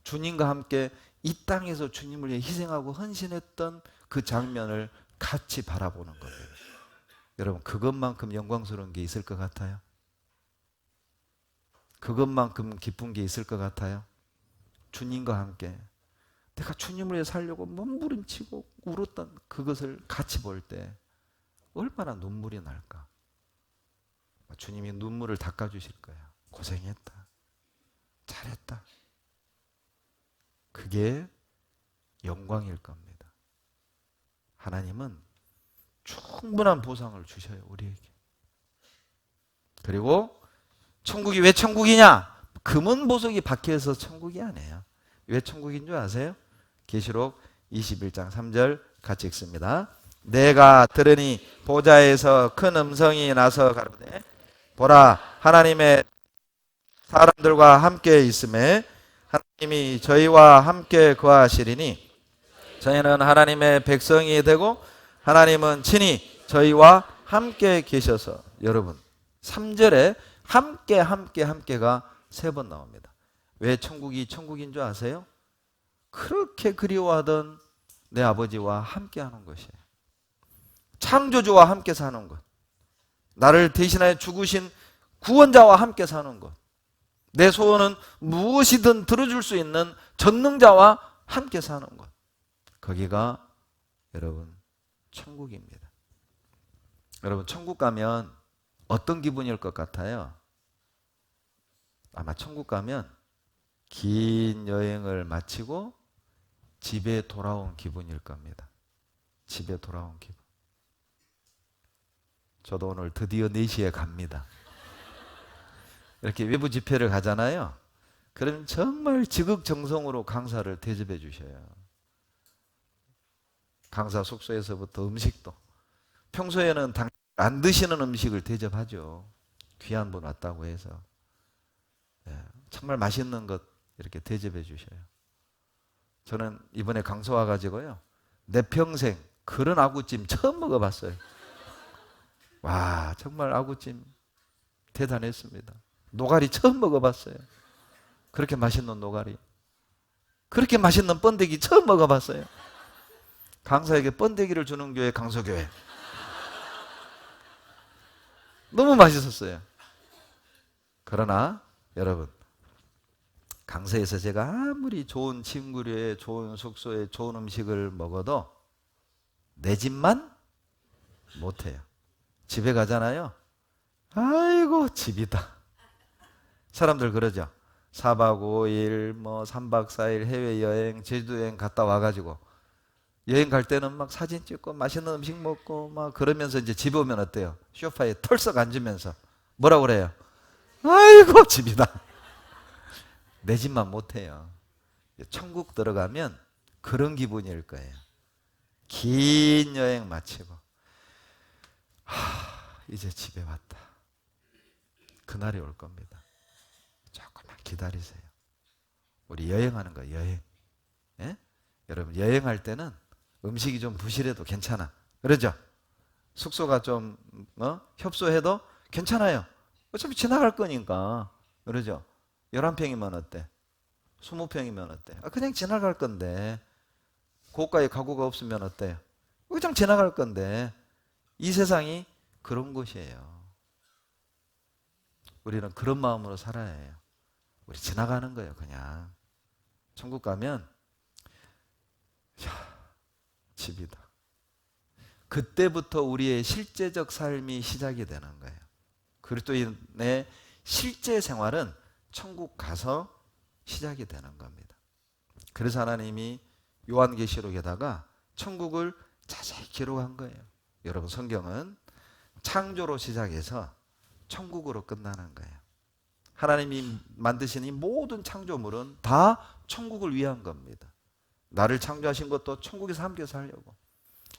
주님과 함께 이 땅에서 주님을 위해 희생하고 헌신했던 그 장면을 같이 바라보는 거예요. 여러분, 그것만큼 영광스러운 게 있을 것 같아요? 그것만큼 기쁜 게 있을 것 같아요? 주님과 함께 내가 주님을 위해 살려고 몸부림치고 울었던 그것을 같이 볼 때 얼마나 눈물이 날까? 주님이 눈물을 닦아주실 거야. 고생했다. 잘했다. 그게 영광일 겁니다. 하나님은 충분한 보상을 주셔요, 우리에게. 그리고 천국이 왜 천국이냐? 금은 보석이 박혀서 천국이 아니에요. 왜 천국인 줄 아세요? 계시록 21장 3절 같이 읽습니다. 내가 들으니 보좌에서 큰 음성이 나서 가로되 보라, 하나님의 사람들과 함께 있음에 하나님이 저희와 함께 거하시리니 저희는 하나님의 백성이 되고 하나님은 친히 저희와 함께 계셔서. 여러분, 3절에 함께가 3번 나옵니다. 왜 천국이 천국인 줄 아세요? 그렇게 그리워하던 내 아버지와 함께 하는 것이에요. 창조주와 함께 사는 것, 나를 대신하여 죽으신 구원자와 함께 사는 것, 내 소원은 무엇이든 들어줄 수 있는 전능자와 함께 사는 것, 거기가 여러분 천국입니다. 여러분, 천국 가면 어떤 기분일 것 같아요? 아마 천국 가면 긴 여행을 마치고 집에 돌아온 기분일 겁니다. 집에 돌아온 기분. 저도 오늘 드디어 4시에 갑니다. 이렇게 외부 집회를 가잖아요. 그러면 정말 지극정성으로 강사를 대접해 주셔요. 강사 숙소에서부터 음식도. 평소에는 안 드시는 음식을 대접하죠. 귀한 분 왔다고 해서. 정말 맛있는 것 이렇게 대접해 주셔요. 저는 이번에 강서 와가지고요, 내 평생 그런 아구찜 처음 먹어봤어요. 와, 정말 아구찜 대단했습니다. 노가리 처음 먹어봤어요. 그렇게 맛있는 노가리, 그렇게 맛있는 번데기 처음 먹어봤어요. 강사에게 번데기를 주는 교회 강서교회. 너무 맛있었어요. 그러나 여러분, 강서에서 제가 아무리 좋은 침구류에 좋은 숙소에 좋은 음식을 먹어도 내 집만 못해요. 집에 가잖아요. 아이고, 집이다. 사람들 그러죠. 4박 5일, 3박 4일 해외여행, 제주도여행 갔다 와가지고 여행 갈 때는 막 사진 찍고 맛있는 음식 먹고 막 그러면서 이제 집에 오면 어때요? 소파에 털썩 앉으면서 뭐라고 그래요? 아이고, 집이다. 내 집만 못해요. 천국 들어가면 그런 기분일 거예요. 긴 여행 마치고 이제 집에 왔다. 그날이 올 겁니다. 조금만 기다리세요. 우리 여행하는 거예요, 여행. 예? 여러분, 여행할 때는 음식이 좀 부실해도 괜찮아. 그러죠? 숙소가 좀 협소해도 괜찮아요. 어차피 지나갈 거니까. 그러죠? 11평이면 어때? 20평이면 어때? 그냥 지나갈 건데. 고가의 가구가 없으면 어때요? 그냥 지나갈 건데. 이 세상이 그런 곳이에요. 우리는 그런 마음으로 살아야 해요. 우리 지나가는 거예요, 그냥. 천국 가면 집이다. 그때부터 우리의 실제적 삶이 시작이 되는 거예요. 그리스도인의 실제 생활은 천국 가서 시작이 되는 겁니다. 그래서 하나님이 요한계시록에다가 천국을 자세히 기록한 거예요. 여러분, 성경은 창조로 시작해서 천국으로 끝나는 거예요. 하나님이 만드신 이 모든 창조물은 다 천국을 위한 겁니다. 나를 창조하신 것도 천국에서 함께 살려고,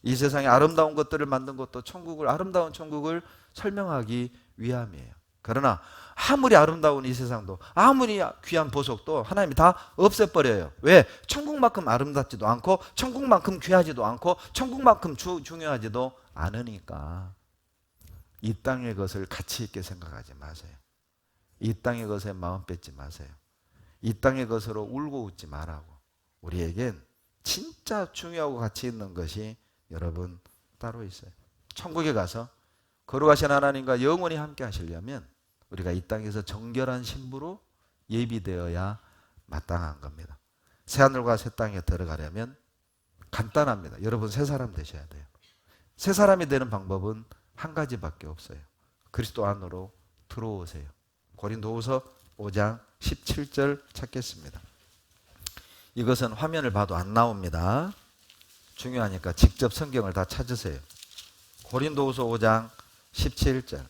이 세상에 아름다운 것들을 만든 것도 아름다운 천국을 설명하기 위함이에요. 그러나 아무리 아름다운 이 세상도, 아무리 귀한 보석도 하나님이 다 없애버려요. 왜? 천국만큼 아름답지도 않고 천국만큼 귀하지도 않고 천국만큼 중요하지도 않으니까. 이 땅의 것을 가치 있게 생각하지 마세요. 이 땅의 것에 마음 뺏지 마세요. 이 땅의 것으로 울고 웃지 말라고. 우리에겐 진짜 중요하고 가치 있는 것이 여러분 따로 있어요. 천국에 가서 거룩하신 하나님과 영원히 함께 하시려면 우리가 이 땅에서 정결한 신부로 예비되어야 마땅한 겁니다. 새하늘과 새 땅에 들어가려면 간단합니다. 여러분 새 사람 되셔야 돼요. 새 사람이 되는 방법은 한 가지밖에 없어요. 그리스도 안으로 들어오세요. 고린도후서 5장 17절 찾겠습니다. 이것은 화면을 봐도 안 나옵니다. 중요하니까 직접 성경을 다 찾으세요. 고린도후서 5장 17절.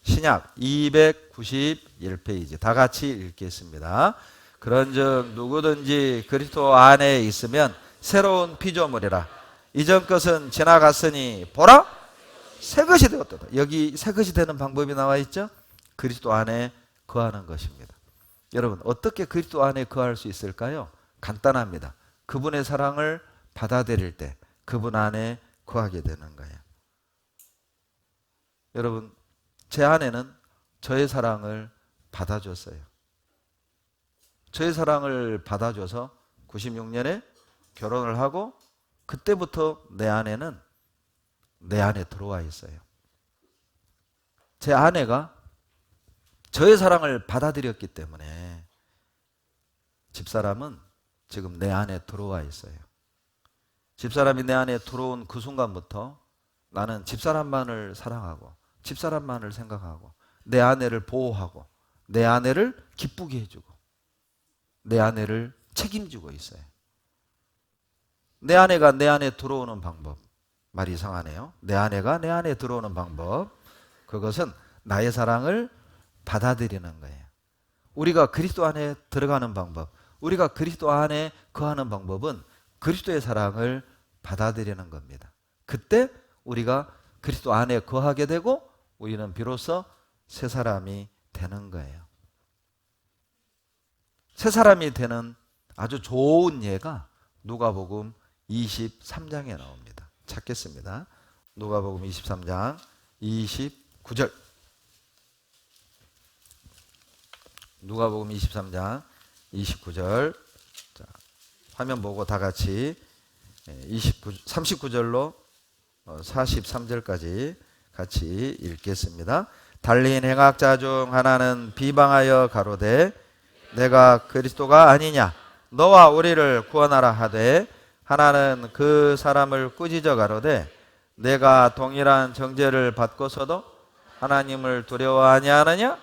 신약 291페이지 다 같이 읽겠습니다. 그런즉 누구든지 그리스도 안에 있으면 새로운 피조물이라. 이전 것은 지나갔으니 보라 새 것이 되었다. 여기 새 것이 되는 방법이 나와 있죠. 그리스도 안에 거하는 것입니다. 여러분 어떻게 그리스도 안에 거할 수 있을까요? 간단합니다. 그분의 사랑을 받아들일 때 그분 안에 거하게 되는 거예요. 여러분 제 아내는 저의 사랑을 받아줬어요. 저의 사랑을 받아줘서 96년에 결혼을 하고 그때부터 내 아내는 내 안에 들어와 있어요. 제 아내가 저의 사랑을 받아들였기 때문에 집사람은 지금 내 안에 들어와 있어요. 집사람이 내 안에 들어온 그 순간부터 나는 집사람만을 사랑하고 집사람만을 생각하고 내 아내를 보호하고 내 아내를 기쁘게 해주고 내 아내를 책임지고 있어요. 내 아내가 내 안에 들어오는 방법, 말이 이상하네요. 내 아내가 내 안에 들어오는 방법, 그것은 나의 사랑을 받아들이는 거예요. 우리가 그리스도 안에 들어가는 방법, 우리가 그리스도 안에 거하는 방법은 그리스도의 사랑을 받아들이는 겁니다. 그때 우리가 그리스도 안에 거하게 되고 우리는 비로소 새 사람이 되는 거예요. 새 사람이 되는 아주 좋은 예가 누가복음 23장에 나옵니다. 찾겠습니다. 누가복음 23장 29절. 누가복음 23장 29절. 자, 화면 보고 다 같이 39절로 43절까지 같이 읽겠습니다. 달린 행악자 중 하나는 비방하여 가로되 내가 그리스도가 아니냐 너와 우리를 구원하라 하되 하나는 그 사람을 꾸짖어 가로되 내가 동일한 정죄를 받고서도 하나님을 두려워하지 않느냐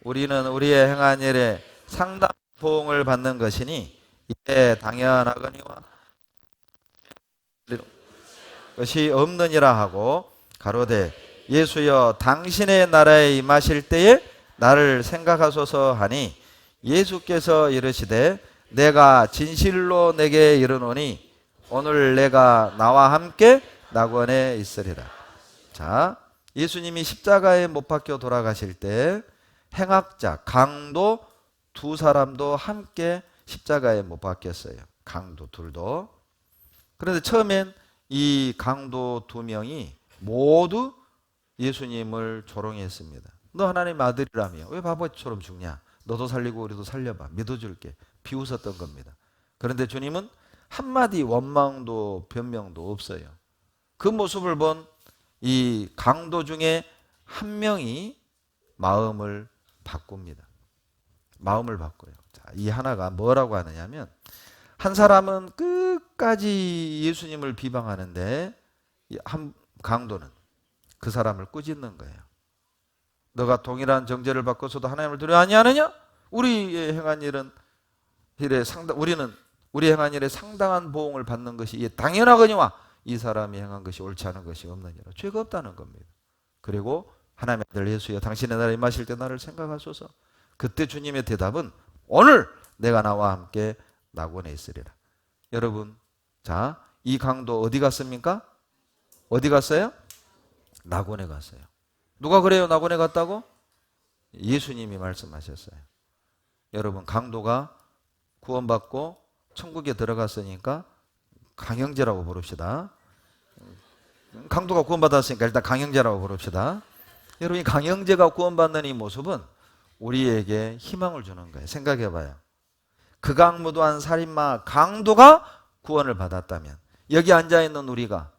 우리는 우리의 행한 일에 상당한 보응을 받는 것이니 이에 당연하거니와 것이 없느니라 하고 가로되 예수여 당신의 나라에 임하실 때에 나를 생각하소서 하니 예수께서 이르시되 내가 진실로 내게 이르노니 오늘 내가 나와 함께 낙원에 있으리라. 자, 예수님이 십자가에 못 박혀 돌아가실 때 행악자, 강도 두 사람도 함께 십자가에 못 박혔어요. 강도 둘도. 그런데 처음엔 이 강도 두 명이 모두 예수님을 조롱했습니다. 너 하나님 아들이라며 왜 바보처럼 죽냐? 너도 살리고 우리도 살려봐. 믿어줄게. 비웃었던 겁니다. 그런데 주님은 한마디 원망도 변명도 없어요. 그 모습을 본 이 강도 중에 한 명이 마음을 바꿉니다. 마음을 바꿔요. 자, 이 하나가 뭐라고 하느냐면 한 사람은 끝까지 예수님을 비방하는데 한 강도는 그 사람을 꾸짖는 거예요. 너가 동일한 정죄를 받고서도 하나님을 두려워 아니하느냐? 우리의 행한 일은 우리는 우리 행한 일에 상당한 보응을 받는 것이 당연하거니와 이 사람이 행한 것이 옳지 않은 것이 없느니라. 죄가 없다는 겁니다. 그리고 하나님의 아들 예수여 당신의 나라에 임하실 때 나를 생각하소서. 그때 주님의 대답은 오늘 내가 나와 함께 낙원에 있으리라. 여러분, 자, 이 강도 어디 갔습니까? 어디 갔어요? 낙원에 갔어요. 누가 그래요? 낙원에 갔다고? 예수님이 말씀하셨어요. 여러분, 강도가 구원받고 천국에 들어갔으니까 강형제라고 부릅시다. 강도가 구원받았으니까 일단 강형제라고 부릅시다. 여러분, 이 강형제가 구원받는 이 모습은 우리에게 희망을 주는 거예요. 생각해봐요. 극악무도한 살인마 강도가 구원을 받았다면 여기 앉아있는 우리가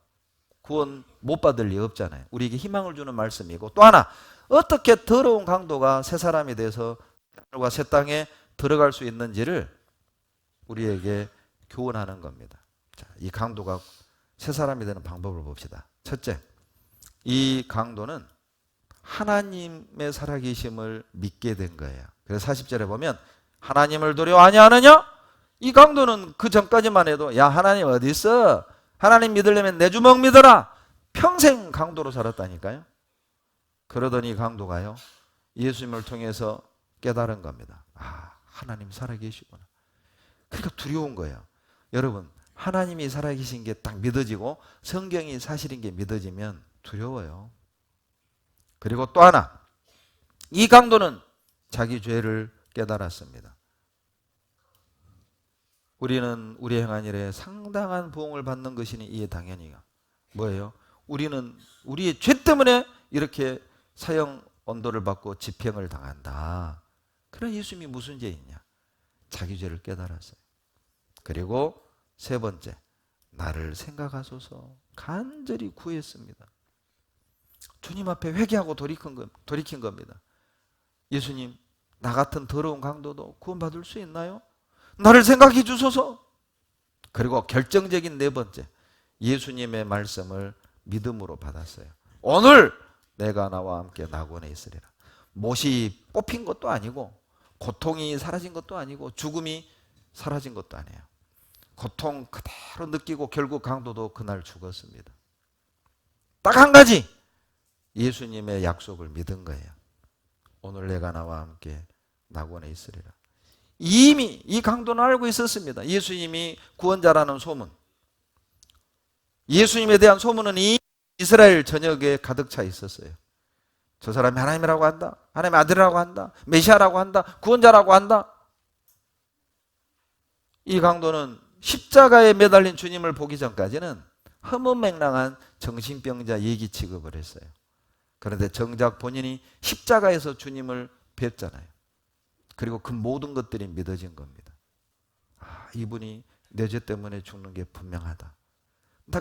구원 못 받을 리 없잖아요. 우리에게 희망을 주는 말씀이고, 또 하나, 어떻게 더러운 강도가 새 사람이 돼서 하늘과 새 땅에 들어갈 수 있는지를 우리에게 교훈하는 겁니다. 자, 이 강도가 새 사람이 되는 방법을 봅시다. 첫째, 이 강도는 하나님의 살아계심을 믿게 된 거예요. 그래서 40절에 보면 하나님을 두려워 아니하느냐? 이 강도는 그 전까지만 해도 야, 하나님 어디 있어? 하나님 믿으려면 내 주먹 믿어라. 평생 강도로 살았다니까요. 그러더니 강도가요, 예수님을 통해서 깨달은 겁니다. 아, 하나님 살아계시구나. 그러니까 두려운 거예요. 여러분, 하나님이 살아계신 게 딱 믿어지고 성경이 사실인 게 믿어지면 두려워요. 그리고 또 하나, 이 강도는 자기 죄를 깨달았습니다. 우리는 우리 행한 일에 상당한 보응을 받는 것이니 이에 당연히가 뭐예요? 우리는 우리의 죄 때문에 이렇게 사형 언도를 받고 집행을 당한다. 그럼 예수님이 무슨 죄 있냐? 자기 죄를 깨달았어요. 그리고 세 번째, 나를 생각하소서 간절히 구했습니다. 주님 앞에 회개하고 돌이킨 겁니다. 예수님, 나 같은 더러운 강도도 구원받을 수 있나요? 나를 생각해 주소서. 그리고 결정적인 네 번째, 예수님의 말씀을 믿음으로 받았어요. 오늘 내가 나와 함께 낙원에 있으리라. 못이 뽑힌 것도 아니고 고통이 사라진 것도 아니고 죽음이 사라진 것도 아니에요. 고통 그대로 느끼고 결국 강도도 그날 죽었습니다. 딱 한 가지, 예수님의 약속을 믿은 거예요. 오늘 내가 나와 함께 낙원에 있으리라. 이미 이 강도는 알고 있었습니다. 예수님이 구원자라는 소문, 예수님에 대한 소문은 이 이스라엘 전역에 가득 차 있었어요. 저 사람이 하나님이라고 한다, 하나님의 아들이라고 한다, 메시아라고 한다, 구원자라고 한다. 이 강도는 십자가에 매달린 주님을 보기 전까지는 허무맹랑한 정신병자 얘기 취급을 했어요. 그런데 정작 본인이 십자가에서 주님을 뵙잖아요. 그리고 그 모든 것들이 믿어진 겁니다. 아, 이분이 내 죄 때문에 죽는 게 분명하다.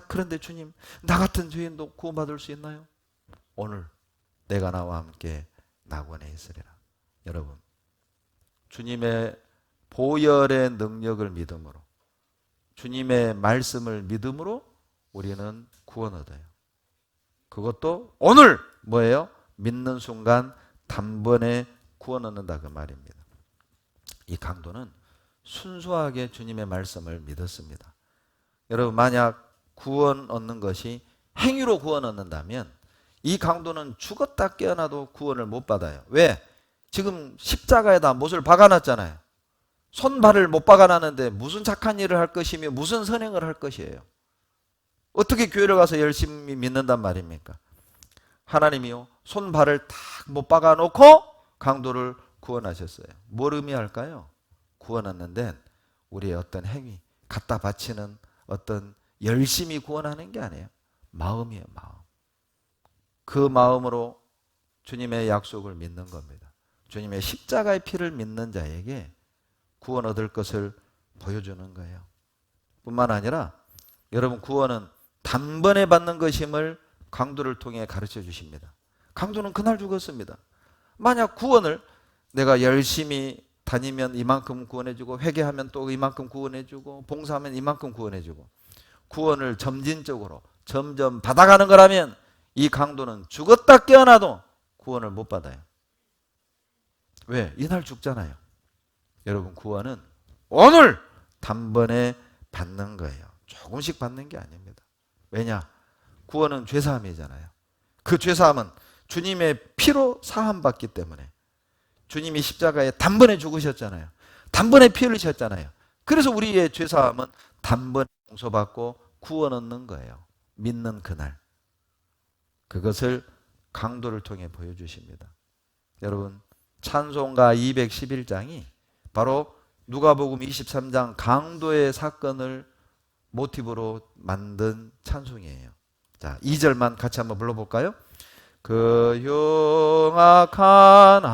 그런데 주님, 나 같은 죄인도 구원받을 수 있나요? 오늘 내가 나와 함께 낙원에 있으리라. 여러분, 주님의 보혈의 능력을 믿음으로, 주님의 말씀을 믿음으로 우리는 구원 얻어요. 그것도 오늘 뭐예요? 믿는 순간 단번에 구원 얻는다 그 말입니다. 이 강도는 순수하게 주님의 말씀을 믿었습니다. 여러분, 만약 구원 얻는 것이 행위로 구원 얻는다면 이 강도는 죽었다 깨어나도 구원을 못 받아요. 왜? 지금 십자가에다 못을 박아놨잖아요. 손발을 못 박아놨는데 무슨 착한 일을 할 것이며 무슨 선행을 할 것이에요. 어떻게 교회를 가서 열심히 믿는단 말입니까? 하나님이요, 손발을 딱 못 박아놓고 강도를 구원하셨어요. 뭘 의미할까요? 구원하는 데는 우리의 어떤 행위, 갖다 바치는 어떤 열심히 구원하는 게 아니에요. 마음이에요, 마음. 그 마음으로 주님의 약속을 믿는 겁니다. 주님의 십자가의 피를 믿는 자에게 구원 얻을 것을 보여주는 거예요. 뿐만 아니라 여러분, 구원은 단번에 받는 것임을 강도를 통해 가르쳐 주십니다. 강도는 그날 죽었습니다. 만약 구원을 내가 열심히 다니면 이만큼 구원해주고, 회개하면 또 이만큼 구원해주고, 봉사하면 이만큼 구원해주고, 구원을 점진적으로 점점 받아가는 거라면 이 강도는 죽었다 깨어나도 구원을 못 받아요. 왜? 이날 죽잖아요. 여러분, 구원은 오늘 단번에 받는 거예요. 조금씩 받는 게 아닙니다. 왜냐? 구원은 죄사함이잖아요. 그 죄사함은 주님의 피로 사함받기 때문에, 주님이 십자가에 단번에 죽으셨잖아요. 단번에 피 흘리셨잖아요. 그래서 우리의 죄사함은 단번에 용서받고 구원 얻는 거예요. 믿는 그날. 그것을 강도를 통해 보여주십니다. 여러분, 찬송가 211장이 바로 누가복음 23장 강도의 사건을 모티브로 만든 찬송이에요. 자, 2절만 같이 한번 불러볼까요? 그 흉악한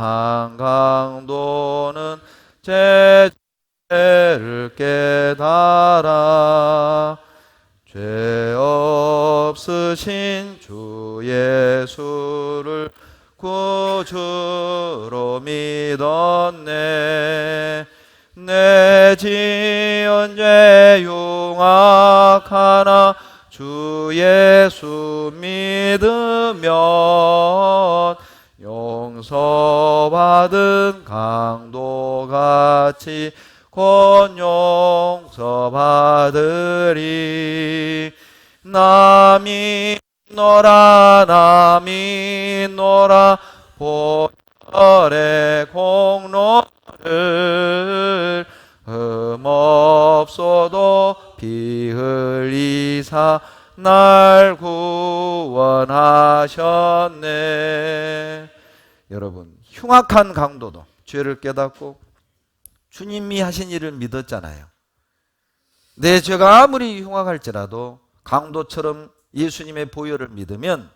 한강도는 죄를 깨달아 죄 없으신 주 예수를 구주로 믿었네. 내 지은 죄 흉악하나 주 예수 믿으면 용서받은 강도같이 곧 용서받으리. 남이 노라 보혈의 공로를 흠없어도 피 흘리사 날 구원하셨네. 여러분, 흉악한 강도도 죄를 깨닫고 주님이 하신 일을 믿었잖아요. 내 죄가 아무리 흉악할지라도 강도처럼 예수님의 보혈을 믿으면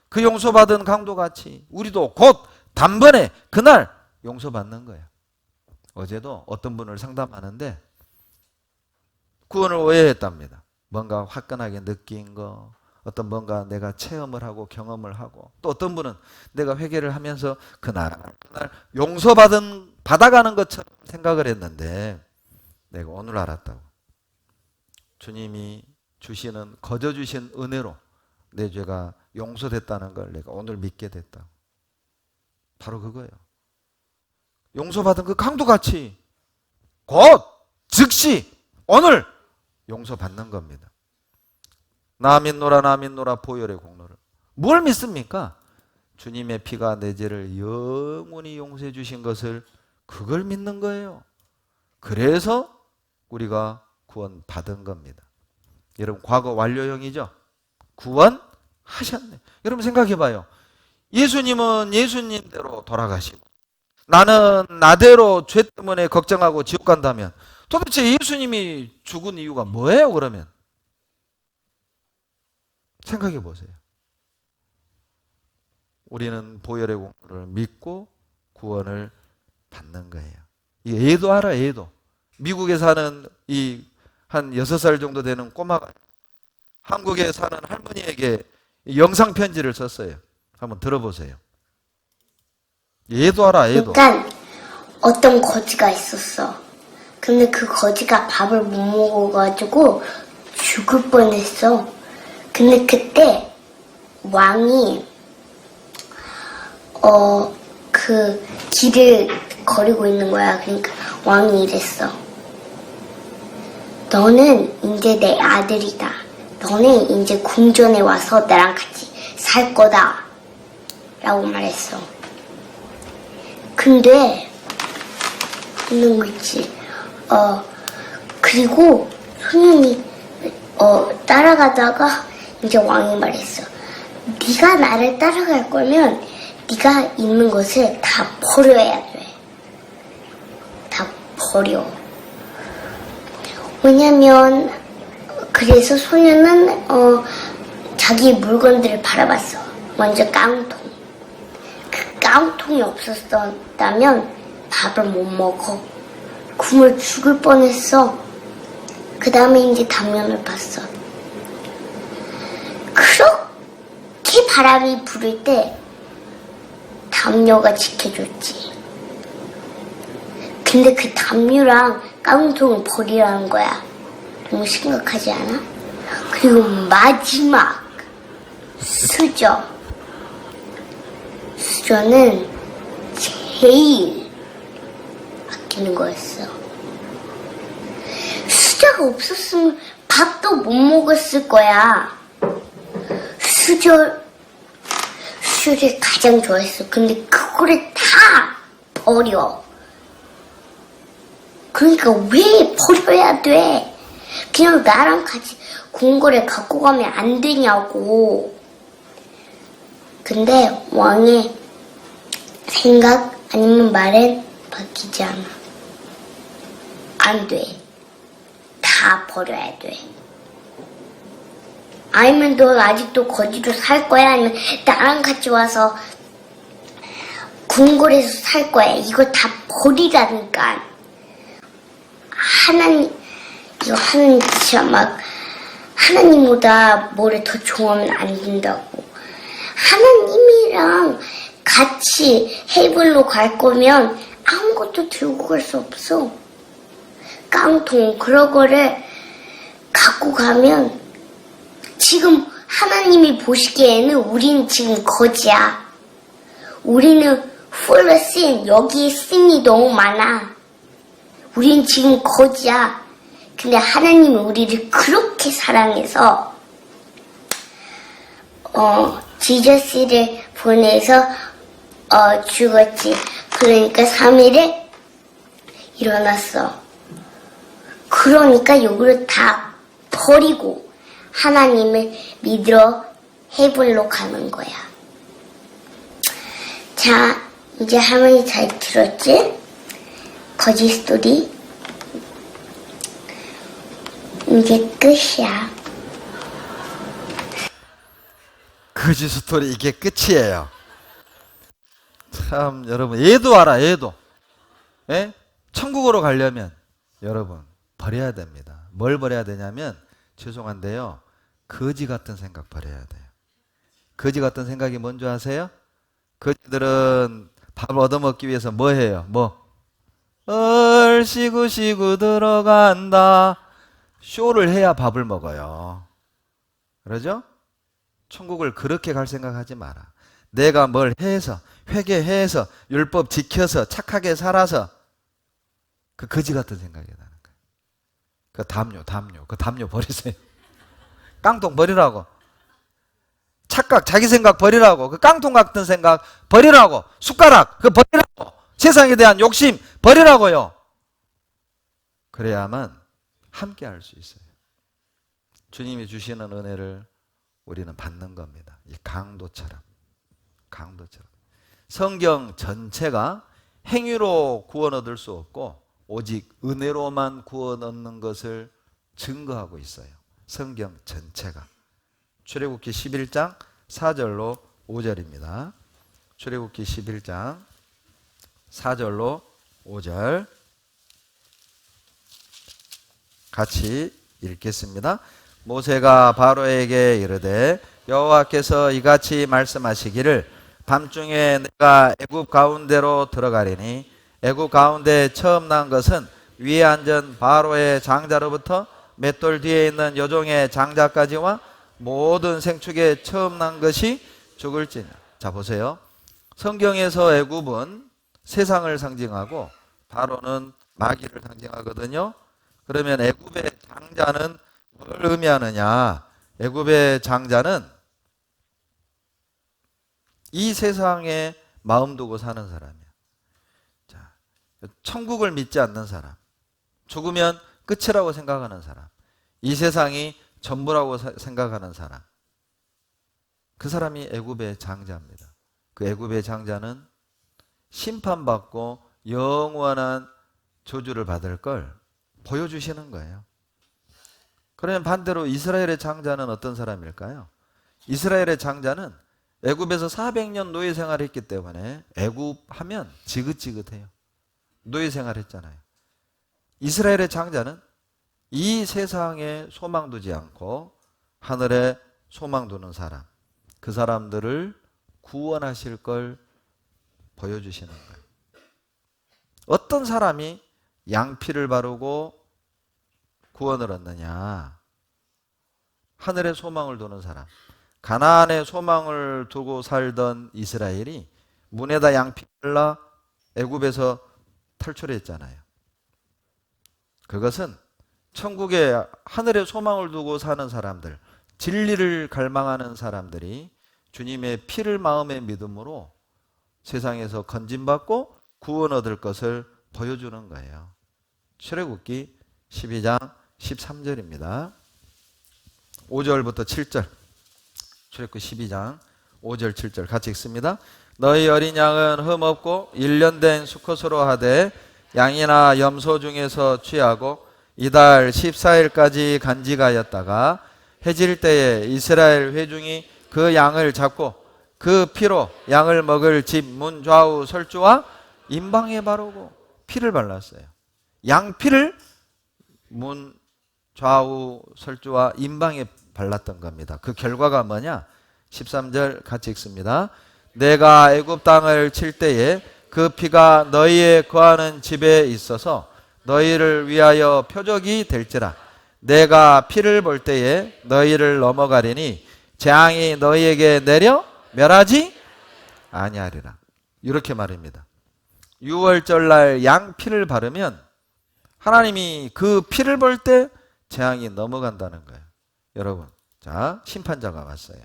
그 용서받은 강도같이 우리도 곧 단번에 그날 용서받는 거야. 어제도 어떤 분을 상담하는데 구원을 오해했답니다. 뭔가 화끈하게 느낀 거, 어떤 뭔가 내가 체험을 하고 경험을 하고, 또 어떤 분은 내가 회개를 하면서 그날 받아가는 것처럼 생각을 했는데 내가 오늘 알았다고. 주님이 주시는 거저 주신 은혜로 내 죄가 용서됐다는 걸 내가 오늘 믿게 됐다. 바로 그거예요. 용서받은 그 강도같이 곧 즉시 오늘 용서받는 겁니다. 나 믿노라 보혈의 공로를. 뭘 믿습니까? 주님의 피가 내 죄를 영원히 용서해 주신 것을, 그걸 믿는 거예요. 그래서 우리가 구원 받은 겁니다. 여러분, 과거 완료형이죠? 구원하셨네. 여러분 생각해 봐요. 예수님은 예수님대로 돌아가시고 나는 나대로 죄 때문에 걱정하고 지옥 간다면 도대체 예수님이 죽은 이유가 뭐예요, 그러면? 생각해 보세요. 우리는 보혈의 공로를 믿고 구원을 받는 거예요. 이 애도 알아, 애도. 미국에 사는 이 한 6살 정도 되는 꼬마가 한국에 사는 할머니에게 영상 편지를 썼어요. 한번 들어보세요. 얘도 알아, 얘도. 그러니까 어떤 거지가 있었어. 근데 그 거지가 밥을 못 먹어가지고 죽을 뻔했어. 근데 그때 왕이 그 길을 거리고 있는 거야. 그러니까 왕이 이랬어. 너는 이제 내 아들이다. 너는 이제 궁전에 와서 나랑 같이 살 거다. 라고 말했어. 근데 있는 거 있지. 그리고 소년이 따라가다가 이제 왕이 말했어. 네가 나를 따라갈 거면 네가 있는 것을 다 버려야 돼. 다 버려. 왜냐면 그래서 소년은 자기 물건들을 바라봤어. 먼저 깡통. 그 깡통이 없었다면 밥을 못 먹어. 굶어 죽을 뻔했어. 그 다음에 이제 담요를 봤어. 그렇게 바람이 부를 때 담요가 지켜줬지. 근데 그 담요랑 깡통을 버리라는 거야. 너무 심각하지 않아? 그리고 마지막 수저. 수저는 제일 아끼는 거였어. 수저가 없었으면 밥도 못 먹었을 거야. 수저를 가장 좋아했어. 근데 그거를 다 버려. 그러니까 왜 버려야 돼? 그냥 나랑 같이 궁궐에 갖고 가면 안 되냐고. 근데 왕의 생각 아니면 말은 바뀌지 않아. 안 돼. 다 버려야 돼. 아니면 너 아직도 거지로 살 거야? 아니면 나랑 같이 와서 궁궐에서 살 거야? 이거 다 버리라니까. 하나님, 이거 하나님 진짜 막 하나님보다 뭐를 더 좋아하면 안 된다고. 하나님이랑 같이 헤이븐로 갈 거면 아무것도 들고 갈 수 없어. 깡통 그런 거를 갖고 가면 지금 하나님이 보시기에는 우리는 지금 거지야. 우리는 full sin, 여기에 sin이 너무 많아. 우리는 지금 거지야. 근데 하나님이 우리를 그렇게 사랑해서 지저스를 보내서 죽었지. 그러니까 3일에 일어났어. 그러니까 이거를 다 버리고 하나님을 믿으러 헤븐로 가는 거야. 자, 이제 할머니 잘 들었지? 거짓 스토리. 이제 끝이야. 거짓 스토리 이게 끝이에요. 참 여러분 얘도 알아. 얘도. 예? 천국으로 가려면 여러분 버려야 됩니다. 뭘 버려야 되냐면 죄송한데요. 거지 같은 생각 버려야 돼요. 거지 같은 생각이 뭔지 아세요? 거지들은 밥을 얻어먹기 위해서 뭐 해요? 뭐? 얼씨구씨구 들어간다. 쇼를 해야 밥을 먹어요. 그러죠? 천국을 그렇게 갈 생각하지 마라. 내가 뭘 해서 회개해서 율법 지켜서 착하게 살아서 그 거지 같은 생각이 나는 거예요. 그 담요 버리세요. 깡통 버리라고. 착각 자기 생각 버리라고. 그 깡통 같은 생각 버리라고. 숟가락 그 버리라고. 세상에 대한 욕심 버리라고요. 그래야만 함께 할 수 있어요. 주님이 주시는 은혜를 우리는 받는 겁니다. 이 강도처럼. 성경 전체가 행위로 구원 얻을 수 없고 오직 은혜로만 구원 얻는 것을 증거하고 있어요. 성경 전체가. 출애굽기 11장 4절로 5절입니다. 출애굽기 11장 4절로 5절 같이 읽겠습니다. 모세가 바로에게 이르되 여호와께서 이같이 말씀하시기를 밤중에 내가 애굽 가운데로 들어가리니 애굽 가운데 처음 난 것은 위에 앉은 바로의 장자로부터 맷돌 뒤에 있는 여종의 장자까지와 모든 생축에 처음 난 것이 죽을지니. 자 보세요. 성경에서 애굽은 세상을 상징하고 바로는 마귀를 상징하거든요. 그러면 애굽의 장자는 뭘 의미하느냐? 애굽의 장자는 이 세상에 마음 두고 사는 사람이야. 자, 천국을 믿지 않는 사람, 죽으면 끝이라고 생각하는 사람, 이 세상이 전부라고 생각하는 사람, 그 사람이 애굽의 장자입니다. 그 애굽의 장자는 심판받고 영원한 저주를 받을 걸 보여주시는 거예요. 그러면 반대로 이스라엘의 장자는 어떤 사람일까요? 이스라엘의 장자는 애굽에서 400년 노예 생활을 했기 때문에 애굽 하면 지긋지긋해요. 노예 생활했잖아요. 이스라엘의 장자는 이 세상에 소망 두지 않고 하늘에 소망 두는 사람, 그 사람들을 구원하실 걸 보여주시는 거예요. 어떤 사람이 양피를 바르고 구원을 얻느냐? 하늘에 소망을 두는 사람. 가나안에 소망을 두고 살던 이스라엘이 문에다 양피 발라 애굽에서 탈출했잖아요. 그것은 천국에 하늘에 소망을 두고 사는 사람들, 진리를 갈망하는 사람들이 주님의 피를 마음의 믿음으로 세상에서 건진받고 구원 얻을 것을 보여주는 거예요. 출애굽기 12장 13절입니다. 5절부터 7절. 출애굽기 12장 5절 7절 같이 읽습니다. 너희 어린 양은 흠 없고 1년 된 수컷으로 하되 양이나 염소 중에서 취하고 이달 14일까지 간직하였다가 해질 때에 이스라엘 회중이 그 양을 잡고 그 피로 양을 먹을 집 문 좌우 설주와 임방에 바르고 피를 발랐어요. 양 피를 문 좌우 설주와 임방에 발랐던 겁니다. 그 결과가 뭐냐? 13절 같이 읽습니다. 내가 애굽 땅을 칠 때에 그 피가 너희의 거하는 집에 있어서 너희를 위하여 표적이 될지라. 내가 피를 볼 때에 너희를 넘어가리니 재앙이 너희에게 내려 멸하지 아니하리라. 이렇게 말입니다. 6월절 날 양 피를 바르면 하나님이 그 피를 볼 때 재앙이 넘어간다는 거예요. 여러분, 자, 심판자가 왔어요.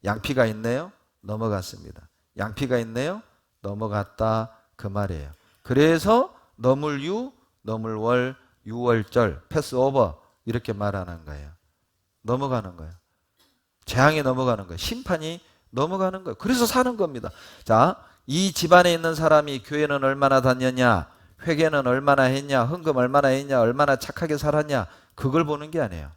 양피가 있네요. 넘어갔습니다. 양피가 있네요. 넘어갔다 그 말이에요. 그래서 너물유, 너물월, 6월절, 패스오버 이렇게 말하는 거예요. 넘어가는 거예요. 재앙이 넘어가는 거예요. 심판이 넘어가는 거예요. 그래서 사는 겁니다. 자, 이 집안에 있는 사람이 교회는 얼마나 다녔냐, 회개는 얼마나 했냐, 헌금 얼마나 했냐, 얼마나 착하게 살았냐, 그걸 보는 게 아니에요.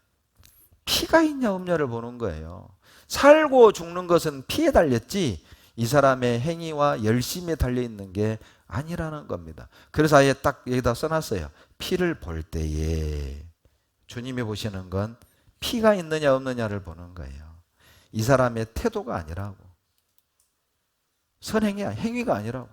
피가 있냐 없냐를 보는 거예요. 살고 죽는 것은 피에 달렸지 이 사람의 행위와 열심에 달려있는 게 아니라는 겁니다. 그래서 아예 딱 여기다 써놨어요. 피를 볼 때에 주님이 보시는 건 피가 있느냐 없느냐를 보는 거예요. 이 사람의 태도가 아니라고. 선행이 행위가 아니라고.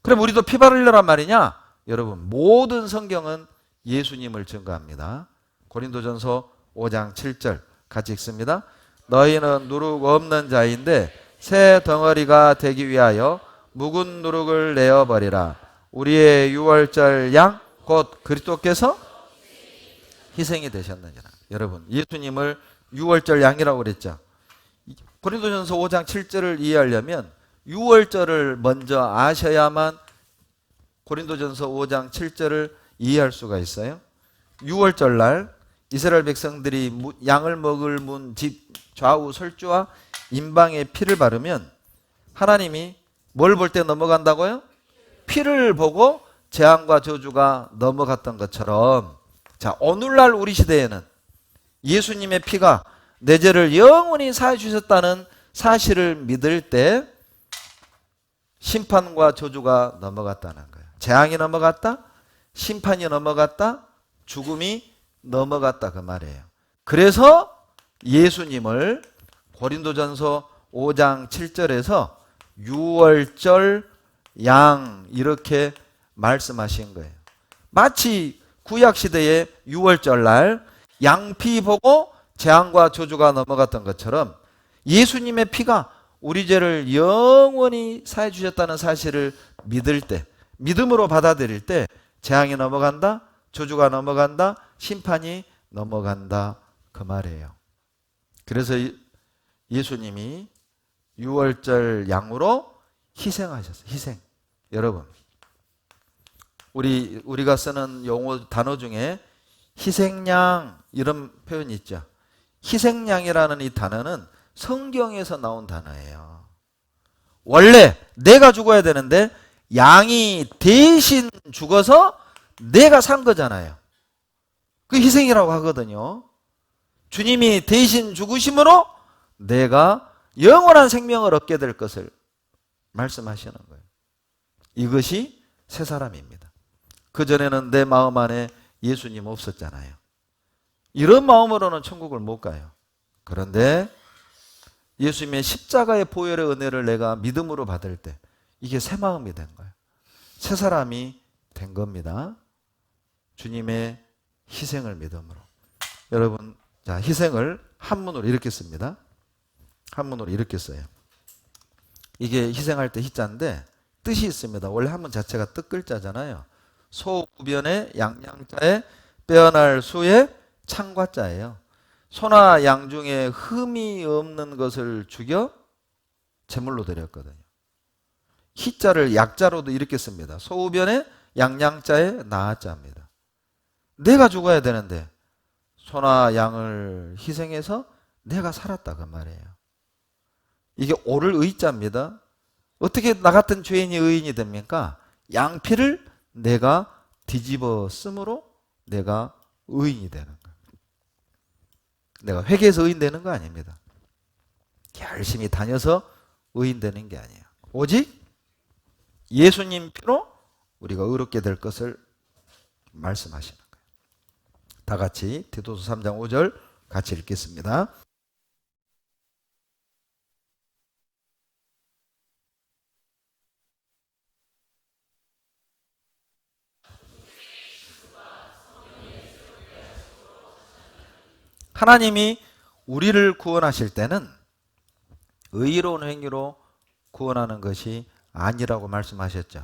그럼 우리도 피 바르려란 말이냐? 여러분, 모든 성경은 예수님을 증거합니다. 고린도전서 5장 7절 같이 읽습니다. 너희는 누룩 없는 자인데 새 덩어리가 되기 위하여 묵은 누룩을 내어버리라. 우리의 유월절 양 곧 그리스도께서 희생이 되셨느니라. 여러분, 예수님을 유월절 양이라고 그랬죠. 고린도전서 5장 7절을 이해하려면 유월절을 먼저 아셔야만 고린도전서 5장 7절을 이해할 수가 있어요. 유월절 날 이스라엘 백성들이 양을 먹을 문 집 좌우 설주와 임방에 피를 바르면 하나님이 뭘 볼 때 넘어간다고요? 피를 보고 재앙과 저주가 넘어갔던 것처럼, 자, 오늘날 우리 시대에는 예수님의 피가 내 죄를 영원히 사해 주셨다는 사실을 믿을 때 심판과 저주가 넘어갔다는 거예요. 재앙이 넘어갔다, 심판이 넘어갔다, 죽음이 넘어갔다 그 말이에요. 그래서 예수님을 고린도전서 5장 7절에서 유월절 양 이렇게 말씀하신 거예요. 마치 구약시대에 유월절 날 양피 보고 재앙과 저주가 넘어갔던 것처럼 예수님의 피가 우리 죄를 영원히 사해 주셨다는 사실을 믿을 때, 믿음으로 받아들일 때 재앙이 넘어간다, 저주가 넘어간다, 심판이 넘어간다 그 말이에요. 그래서 예수님이 유월절 양으로 희생하셨어요. 희생. 여러분, 우리가 쓰는 용어 단어 중에 희생양 이런 표현이 있죠. 희생양이라는 이 단어는 성경에서 나온 단어예요. 원래 내가 죽어야 되는데 양이 대신 죽어서 내가 산 거잖아요. 그 희생이라고 하거든요. 주님이 대신 죽으심으로 내가 영원한 생명을 얻게 될 것을 말씀하시는 거예요. 이것이 새 사람입니다. 그전에는 내 마음 안에 예수님 없었잖아요. 이런 마음으로는 천국을 못 가요. 그런데 예수님의 십자가의 보혈의 은혜를 내가 믿음으로 받을 때 이게 새 마음이 된 거예요. 새 사람이 된 겁니다. 주님의 희생을 믿음으로. 여러분, 자, 희생을 한문으로 이렇게 씁니다. 한문으로 이렇게 써요. 이게 희생할 때 희자인데 뜻이 있습니다. 원래 한문 자체가 뜻글자잖아요. 소우변의 양양자에 빼어날 수의 창과자예요. 소나 양 중에 흠이 없는 것을 죽여 제물로 드렸거든요. 희자를 약자로도 이렇게 씁니다. 소우변의 양양자에 나아자입니다. 내가 죽어야 되는데 소나 양을 희생해서 내가 살았다 그 말이에요. 이게 오를 의자입니다. 어떻게 나 같은 죄인이 의인이 됩니까? 양피를 내가 뒤집어 쓰므로 내가 의인이 되는 거예요. 내가 회개해서 의인 되는 거 아닙니다. 열심히 다녀서 의인 되는 게 아니에요. 오직 예수님 피로 우리가 의롭게 될 것을 말씀하시는 거예요. 다 같이 디도서 3장 5절 같이 읽겠습니다. 하나님이 우리를 구원하실 때는 의로운 행위로 구원하는 것이 아니라고 말씀하셨죠.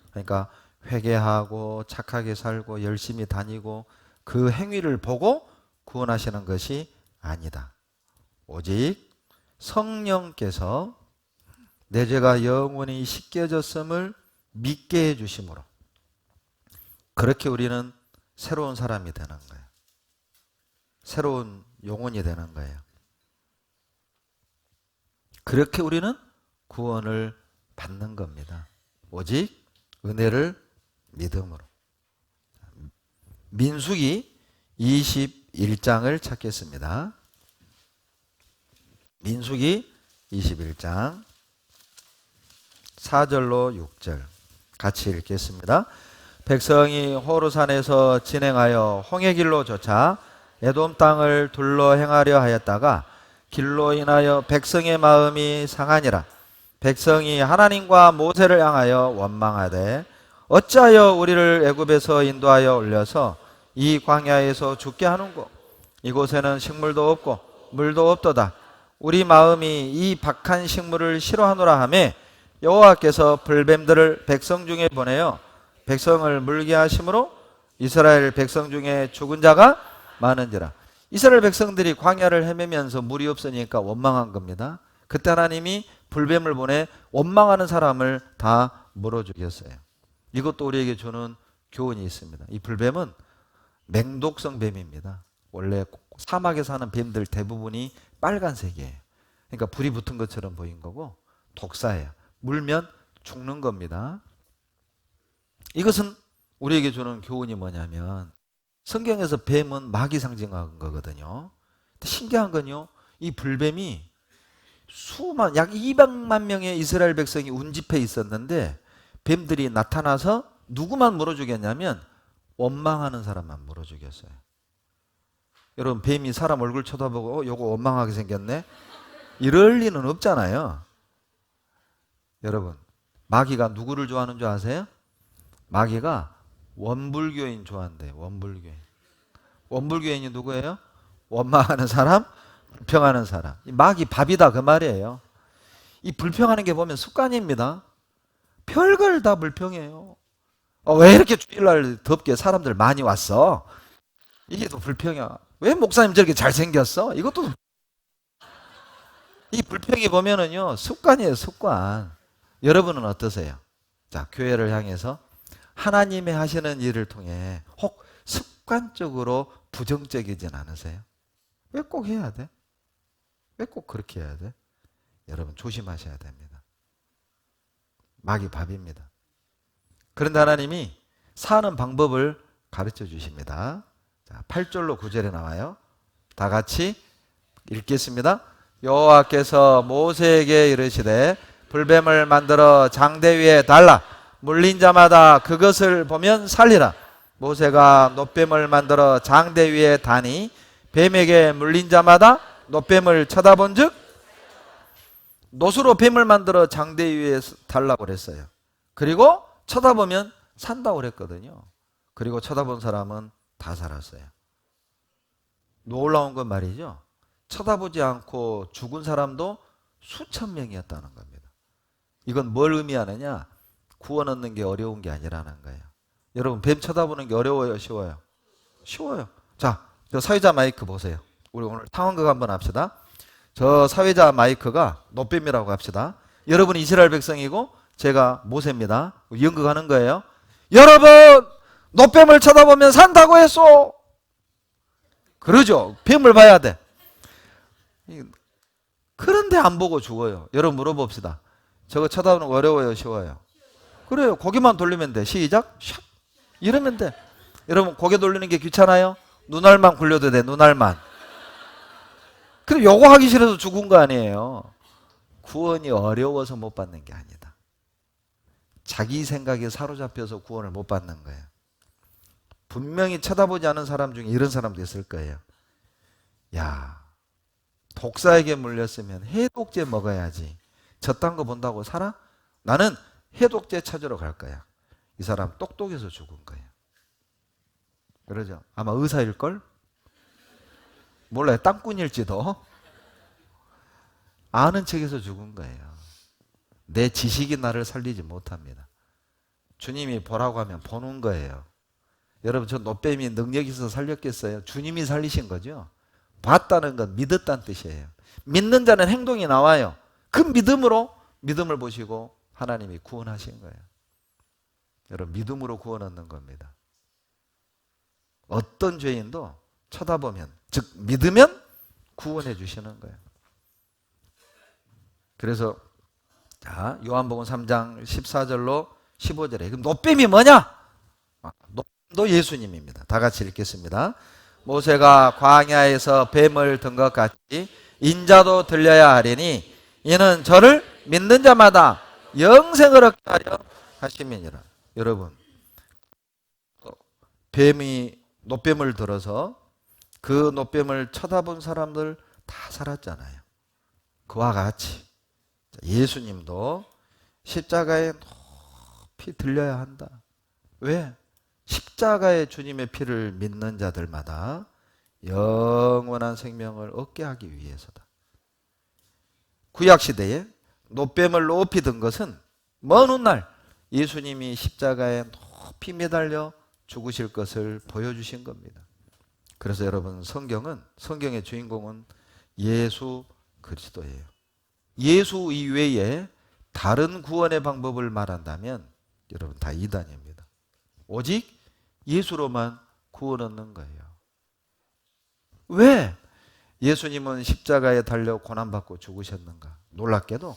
그러니까 회개하고 착하게 살고 열심히 다니고 그 행위를 보고 구원하시는 것이 아니다. 오직 성령께서 내 죄가 영원히 씻겨졌음을 믿게 해주심으로 그렇게 우리는 새로운 사람이 되는 거예요. 새로운 영혼이 되는 거예요. 그렇게 우리는 구원을 받는 겁니다. 오직 은혜를 믿음으로. 민수기 21장을 찾겠습니다. 민수기 21장 4절로 6절 같이 읽겠습니다. 백성이 호르산에서 진행하여 홍해길로 쫓아 에돔 땅을 둘러 행하려 하였다가 길로 인하여 백성의 마음이 상하니라. 백성이 하나님과 모세를 향하여 원망하되 어찌하여 우리를 애굽에서 인도하여 올려서 이 광야에서 죽게 하는고 이곳에는 식물도 없고 물도 없도다. 우리 마음이 이 박한 식물을 싫어하노라 하매 여호와께서 불뱀들을 백성 중에 보내어 백성을 물게 하심으로 이스라엘 백성 중에 죽은 자가 많은지라. 이스라엘 백성들이 광야를 헤매면서 물이 없으니까 원망한 겁니다. 그때 하나님이 불뱀을 보내 원망하는 사람을 다 물어 죽였어요. 이것도 우리에게 주는 교훈이 있습니다. 이 불뱀은 맹독성 뱀입니다. 원래 사막에 사는 뱀들 대부분이 빨간색이에요. 그러니까 불이 붙은 것처럼 보인 거고 독사예요. 물면 죽는 겁니다. 이것은 우리에게 주는 교훈이 뭐냐면 성경에서 뱀은 마귀 상징한 거거든요. 신기한 건요, 이 불뱀이 약 200만 명의 이스라엘 백성이 운집해 있었는데 뱀들이 나타나서 누구만 물어 죽였냐면 원망하는 사람만 물어 죽였어요. 여러분, 뱀이 사람 얼굴 쳐다보고 요거 원망하게 생겼네? 이럴 리는 없잖아요. 여러분, 마귀가 누구를 좋아하는 줄 아세요? 마귀가 원불교인 좋아한대요. 원불교인. 원불교인이 누구예요? 원망하는 사람, 불평하는 사람. 이 마귀 밥이다 그 말이에요. 이 불평하는 게 보면 습관입니다. 별걸 다 불평해요. 왜 이렇게 주일날 덥게 사람들 많이 왔어? 이게 또 불평이야. 왜 목사님 저렇게 잘생겼어? 이것도 이 불평이 보면은요 습관이에요. 습관. 여러분은 어떠세요? 자, 교회를 향해서 하나님의 하시는 일을 통해 혹 습관적으로 부정적이진 않으세요? 왜 꼭 해야 돼? 왜 꼭 그렇게 해야 돼? 여러분 조심하셔야 됩니다. 마귀 밥입니다. 그런데 하나님이 사는 방법을 가르쳐 주십니다. 자, 8절로 9절에 나와요. 다 같이 읽겠습니다. 여호와께서 모세에게 이르시되 불뱀을 만들어 장대 위에 달라 물린 자마다 그것을 보면 살리라. 모세가 놋뱀을 만들어 장대 위에 다니 뱀에게 물린 자마다 놋뱀을 쳐다본즉 놋으로 뱀을 만들어 장대 위에 달라고 그랬어요. 그리고 쳐다보면 산다고 그랬거든요. 그리고 쳐다본 사람은 다 살았어요. 놀라운 건 말이죠. 쳐다보지 않고 죽은 사람도 수천 명이었다는 겁니다. 이건 뭘 의미하느냐? 구원 얻는 게 어려운 게 아니라는 거예요. 여러분, 뱀 쳐다보는 게 어려워요? 쉬워요? 쉬워요. 자, 저 사회자 마이크 보세요. 우리 오늘 상황극 한번 합시다. 저 사회자 마이크가 놋뱀이라고 합시다. 여러분이 이스라엘 백성이고 제가 모세입니다. 연극하는 거예요. 여러분, 놋뱀을 쳐다보면 산다고 했소. 그러죠. 뱀을 봐야 돼. 그런데 안 보고 죽어요. 여러분 물어봅시다. 저거 쳐다보는 거 어려워요, 쉬워요? 그래요. 고개만 돌리면 돼. 시작. 샥. 이러면 돼. 여러분 고개 돌리는 게 귀찮아요? 눈알만 굴려도 돼. 눈알만. 그럼 요거 하기 싫어서 죽은 거 아니에요. 구원이 어려워서 못 받는 게 아니다. 자기 생각에 사로잡혀서 구원을 못 받는 거예요. 분명히 쳐다보지 않은 사람 중에 이런 사람도 있을 거예요. 야, 독사에게 물렸으면 해독제 먹어야지. 저딴 거 본다고 살아? 나는 해독제 찾으러 갈 거야. 이 사람 똑똑해서 죽은 거예요. 그러죠? 아마 의사일걸? 몰라요. 땅꾼일지도. 아는 척해서 죽은 거예요. 내 지식이 나를 살리지 못합니다. 주님이 보라고 하면 보는 거예요. 여러분 저 노뱀이 능력이 있어서 살렸겠어요? 주님이 살리신 거죠. 봤다는 건 믿었다는 뜻이에요. 믿는 자는 행동이 나와요. 그 믿음으로 믿음을 보시고 하나님이 구원하신 거예요. 여러분 믿음으로 구원 얻는 겁니다. 어떤 죄인도 쳐다보면 즉 믿으면 구원해 주시는 거예요. 그래서 자 요한복음 3장 14절로 15절에 그럼 노뱀이 뭐냐? 노뱀도 예수님입니다. 다 같이 읽겠습니다. 모세가 광야에서 뱀을 든 것 같이 인자도 들려야 하리니 이는 저를 믿는 자마다 영생을 얻게 하려 하심이니라. 여러분 뱀이 노뱀을 들어서 그 노뱀을 쳐다본 사람들 다 살았잖아요. 그와 같이 예수님도 십자가에 높이 들려야 한다. 왜? 십자가의 주님의 피를 믿는 자들마다 영원한 생명을 얻게 하기 위해서다. 구약시대에 노뱀을 높이 든 것은 먼 훗날 예수님이 십자가에 높이 매달려 죽으실 것을 보여주신 겁니다. 그래서 여러분 성경의 주인공은 예수 그리스도예요. 예수 이외에 다른 구원의 방법을 말한다면 여러분 다 이단입니다. 오직 예수로만 구원 얻는 거예요. 왜 예수님은 십자가에 달려 고난받고 죽으셨는가? 놀랍게도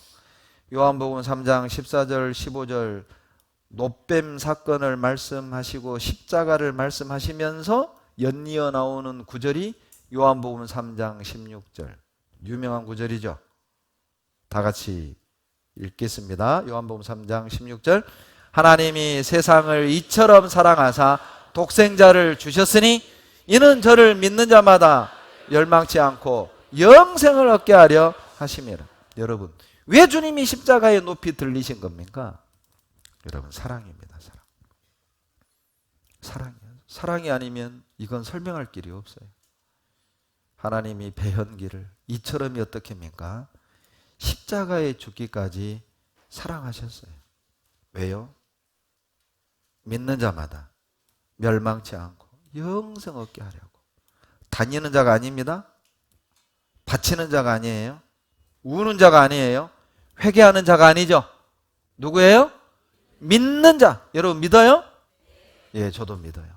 요한복음 3장 14절 15절 노뱀 사건을 말씀하시고 십자가를 말씀하시면서 연이어 나오는 구절이 요한복음 3장 16절 유명한 구절이죠. 다 같이 읽겠습니다. 요한복음 3장 16절 하나님이 세상을 이처럼 사랑하사 독생자를 주셨으니 이는 저를 믿는 자마다 멸망치 않고 영생을 얻게 하려 하심이라. 여러분 왜 주님이 십자가에 높이 들리신 겁니까? 여러분 사랑입니다. 사랑이에요. 사랑이 아니면 이건 설명할 길이 없어요. 하나님이 배현기를 이처럼이 어떻게입니까? 십자가에 죽기까지 사랑하셨어요. 왜요? 믿는 자마다 멸망치 않고 영생 얻게 하려고. 다니는 자가 아닙니다. 바치는 자가 아니에요. 우는 자가 아니에요. 회개하는 자가 아니죠. 누구예요? 믿는 자. 여러분 믿어요? 예, 저도 믿어요.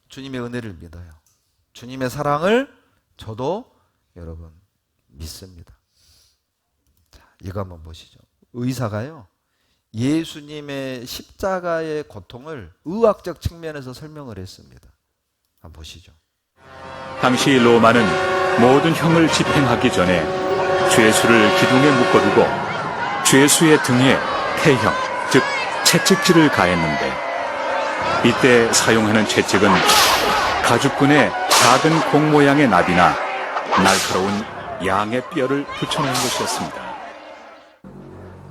주님의 은혜를 믿어요. 주님의 사랑을 저도 여러분 믿습니다. 자, 이거 한번 보시죠. 의사가요. 예수님의 십자가의 고통을 의학적 측면에서 설명을 했습니다. 한번 보시죠. 당시 로마는 모든 형을 집행하기 전에 죄수를 기둥에 묶어두고 죄수의 등에 폐형, 즉 채찍질을 가했는데 이때 사용하는 채찍은 가죽끈에 작은 공 모양의 납이나 날카로운 양의 뼈를 붙여놓은 것이었습니다.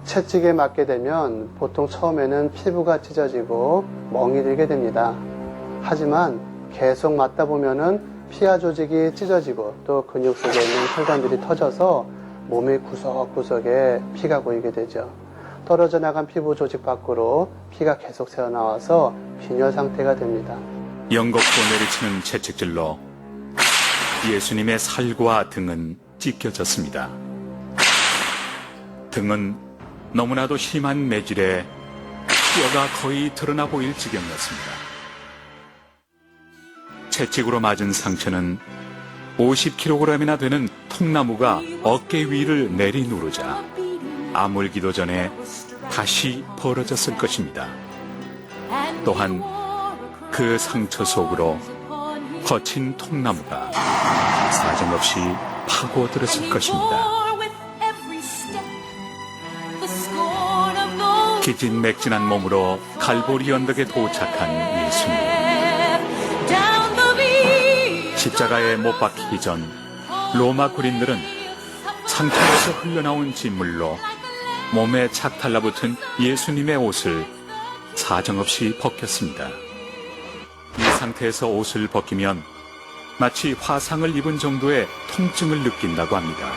채찍에 맞게 되면 보통 처음에는 피부가 찢어지고 멍이 들게 됩니다. 하지만 계속 맞다 보면은 피하 조직이 찢어지고 또 근육 속에 있는 혈관들이 터져서 몸의 구석구석에 피가 고이게 되죠. 떨어져 나간 피부 조직 밖으로 피가 계속 새어나와서 빈혈 상태가 됩니다. 연곡도 내리치는 채찍질로 예수님의 살과 등은 찢겨졌습니다. 등은 너무나도 심한 매질에 뼈가 거의 드러나 보일 지경이었습니다. 채찍으로 맞은 상처는 50kg이나 되는 통나무가 어깨 위를 내리누르자 아물기도 전에 다시 벌어졌을 것입니다. 또한 그 상처 속으로 거친 통나무가 사정없이 파고들었을 것입니다. 기진맥진한 몸으로 갈보리 언덕에 도착한 예수님. 십자가에 못 박히기 전 로마 군인들은 상처에서 흘러나온 진물로 몸에 착 달라붙은 예수님의 옷을 사정없이 벗겼습니다. 이 상태에서 옷을 벗기면 마치 화상을 입은 정도의 통증을 느낀다고 합니다.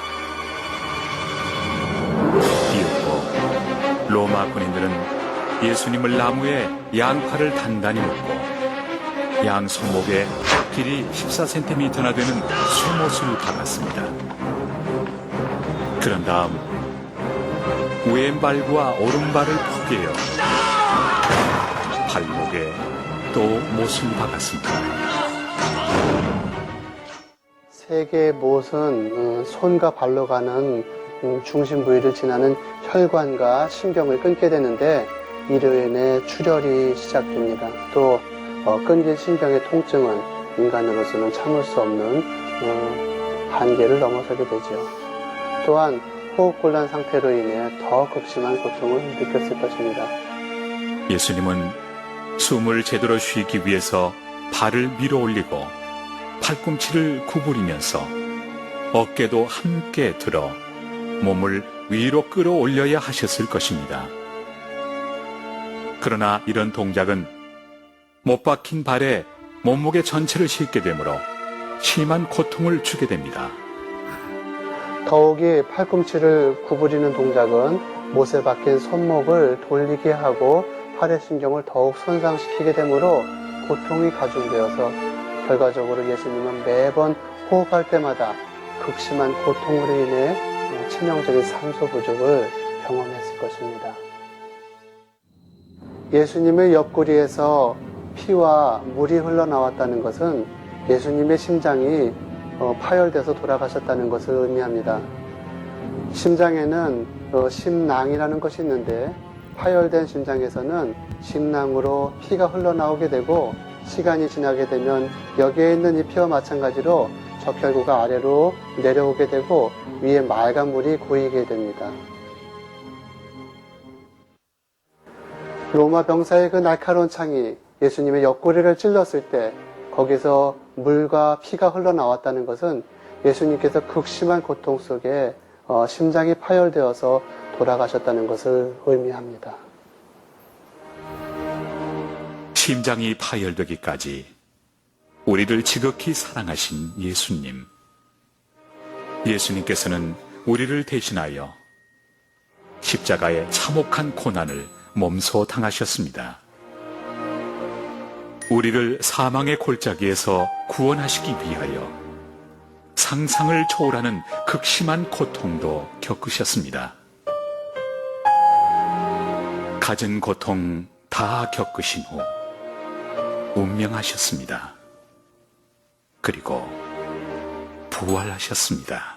이윽고 로마 군인들은 예수님을 나무에 양팔을 단단히 묶고 양 손목에 길이 14cm나 되는 쇠못을 박았습니다. 그런 다음 왼발과 오른발을 포개어 발목에 또 못을 박았습니다. 세 개의 못은 손과 발로 가는 중심 부위를 지나는 혈관과 신경을 끊게 되는데 이로 인해 출혈이 시작됩니다. 또 끊긴 신경의 통증은 인간으로서는 참을 수 없는 한계를 넘어서게 되죠. 또한 호흡곤란 상태로 인해 더 극심한 고통을 느꼈을 것입니다. 예수님은 숨을 제대로 쉬기 위해서 발을 밀어 올리고 팔꿈치를 구부리면서 어깨도 함께 들어 몸을 위로 끌어올려야 하셨을 것입니다. 그러나 이런 동작은 못 박힌 발에 몸무게 전체를 싣게 되므로 심한 고통을 주게 됩니다. 더욱이 팔꿈치를 구부리는 동작은 못에 박힌 손목을 돌리게 하고 팔의 신경을 더욱 손상시키게 되므로 고통이 가중되어서 결과적으로 예수님은 매번 호흡할 때마다 극심한 고통으로 인해 치명적인 산소 부족을 경험했을 것입니다. 예수님의 옆구리에서 피와 물이 흘러나왔다는 것은 예수님의 심장이 파열돼서 돌아가셨다는 것을 의미합니다. 심장에는 심낭이라는 것이 있는데 파열된 심장에서는 심낭으로 피가 흘러나오게 되고 시간이 지나게 되면 여기에 있는 이 피와 마찬가지로 적혈구가 아래로 내려오게 되고 위에 맑은 물이 고이게 됩니다. 로마 병사의 그 날카로운 창이 예수님의 옆구리를 찔렀을 때 거기서 물과 피가 흘러나왔다는 것은 예수님께서 극심한 고통 속에 심장이 파열되어서 돌아가셨다는 것을 의미합니다. 심장이 파열되기까지 우리를 지극히 사랑하신 예수님. 예수님께서는 우리를 대신하여 십자가의 참혹한 고난을 몸소 당하셨습니다. 우리를 사망의 골짜기에서 구원하시기 위하여 상상을 초월하는 극심한 고통도 겪으셨습니다. 갖은 고통 다 겪으신 후 운명하셨습니다. 그리고 부활하셨습니다.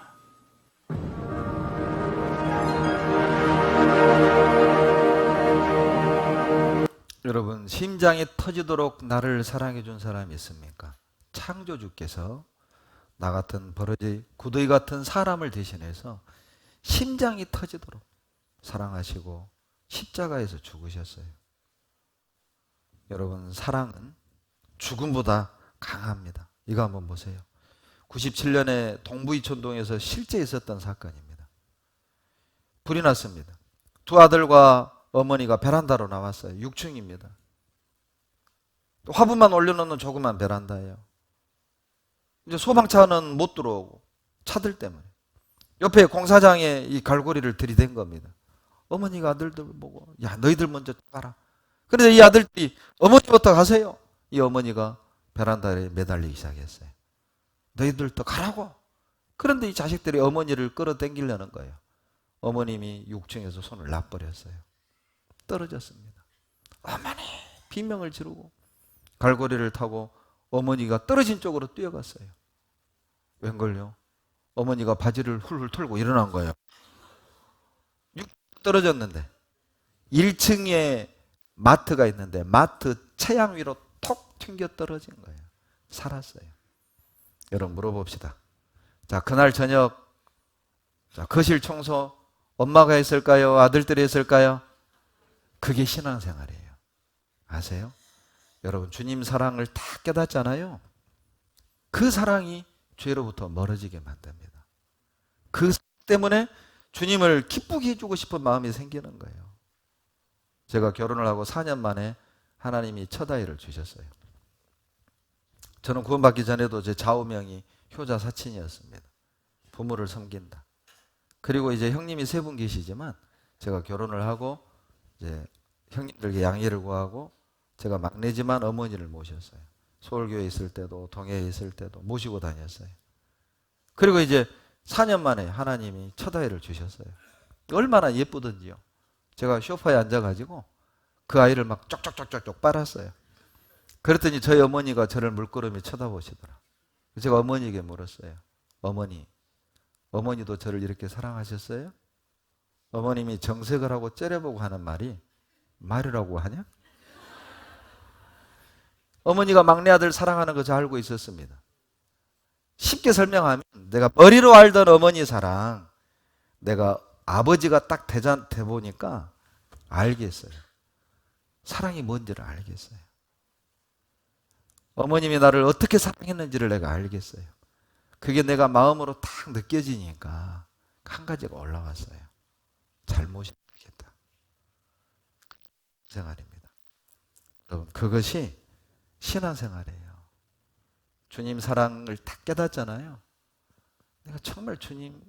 여러분, 심장이 터지도록 나를 사랑해 준 사람이 있습니까? 창조주께서 나 같은 버러지 구더기 같은 사람을 대신해서 심장이 터지도록 사랑하시고 십자가에서 죽으셨어요. 여러분, 사랑은 죽음보다 강합니다. 이거 한번 보세요. 97년에 동부이촌동에서 실제 있었던 사건입니다. 불이 났습니다. 두 아들과 어머니가 베란다로 나왔어요. 6층입니다. 화분만 올려놓는 조그만 베란다예요. 이제 소방차는 못 들어오고 차들 때문에 옆에 공사장에 이 갈고리를 들이댄 겁니다. 어머니가 아들들 보고 야 너희들 먼저 가라. 그런데 이 아들들이 어머니부터 가세요. 이 어머니가 베란다에 매달리기 시작했어요. 너희들도 가라고. 그런데 이 자식들이 어머니를 끌어당기려는 거예요. 어머님이 6층에서 손을 놔버렸어요. 떨어졌습니다. 어머니 비명을 지르고 갈고리를 타고 어머니가 떨어진 쪽으로 뛰어갔어요. 웬걸요? 어머니가 바지를 훌훌 털고 일어난 거예요. 떨어졌는데 1층에 마트가 있는데 마트 채양 위로 톡 튕겨 떨어진 거예요. 살았어요. 여러분 물어봅시다. 자, 그날 저녁 자, 거실 청소 엄마가 했을까요? 아들들이 했을까요? 그게 신앙생활이에요. 아세요? 여러분 주님 사랑을 다 깨닫잖아요. 그 사랑이 죄로부터 멀어지게 만듭니다. 그 사랑 때문에 주님을 기쁘게 해주고 싶은 마음이 생기는 거예요. 제가 결혼을 하고 4년 만에 하나님이 첫 아이를 주셨어요. 저는 구원받기 전에도 제 좌우명이 효자 사친이었습니다. 부모를 섬긴다. 그리고 이제 형님이 3분 계시지만 제가 결혼을 하고 이제 형님들께 양해를 구하고 제가 막내지만 어머니를 모셨어요. 서울교회에 있을 때도 동해에 있을 때도 모시고 다녔어요. 그리고 이제 4년 만에 하나님이 첫 아이를 주셨어요. 얼마나 예쁘던지요. 제가 소파에 앉아가지고 그 아이를 막 쪽쪽쪽쪽쪽 빨았어요. 그랬더니 저희 어머니가 저를 물끄러미 쳐다보시더라. 제가 어머니에게 물었어요. 어머니도 저를 이렇게 사랑하셨어요? 어머님이 정색을 하고 째려보고 하는 말이 말이라고 하냐? 어머니가 막내 아들 사랑하는 거 잘 알고 있었습니다. 쉽게 설명하면 내가 머리로 알던 어머니 사랑 내가 아버지가 딱 대보니까 알겠어요. 사랑이 뭔지를 알겠어요. 어머님이 나를 어떻게 사랑했는지를 내가 알겠어요. 그게 내가 마음으로 딱 느껴지니까 한 가지가 올라왔어요. 잘못이 되겠다. 생활입니다. 여러분 그것이 신앙생활이에요. 주님 사랑을 딱 깨닫잖아요. 내가 정말 주님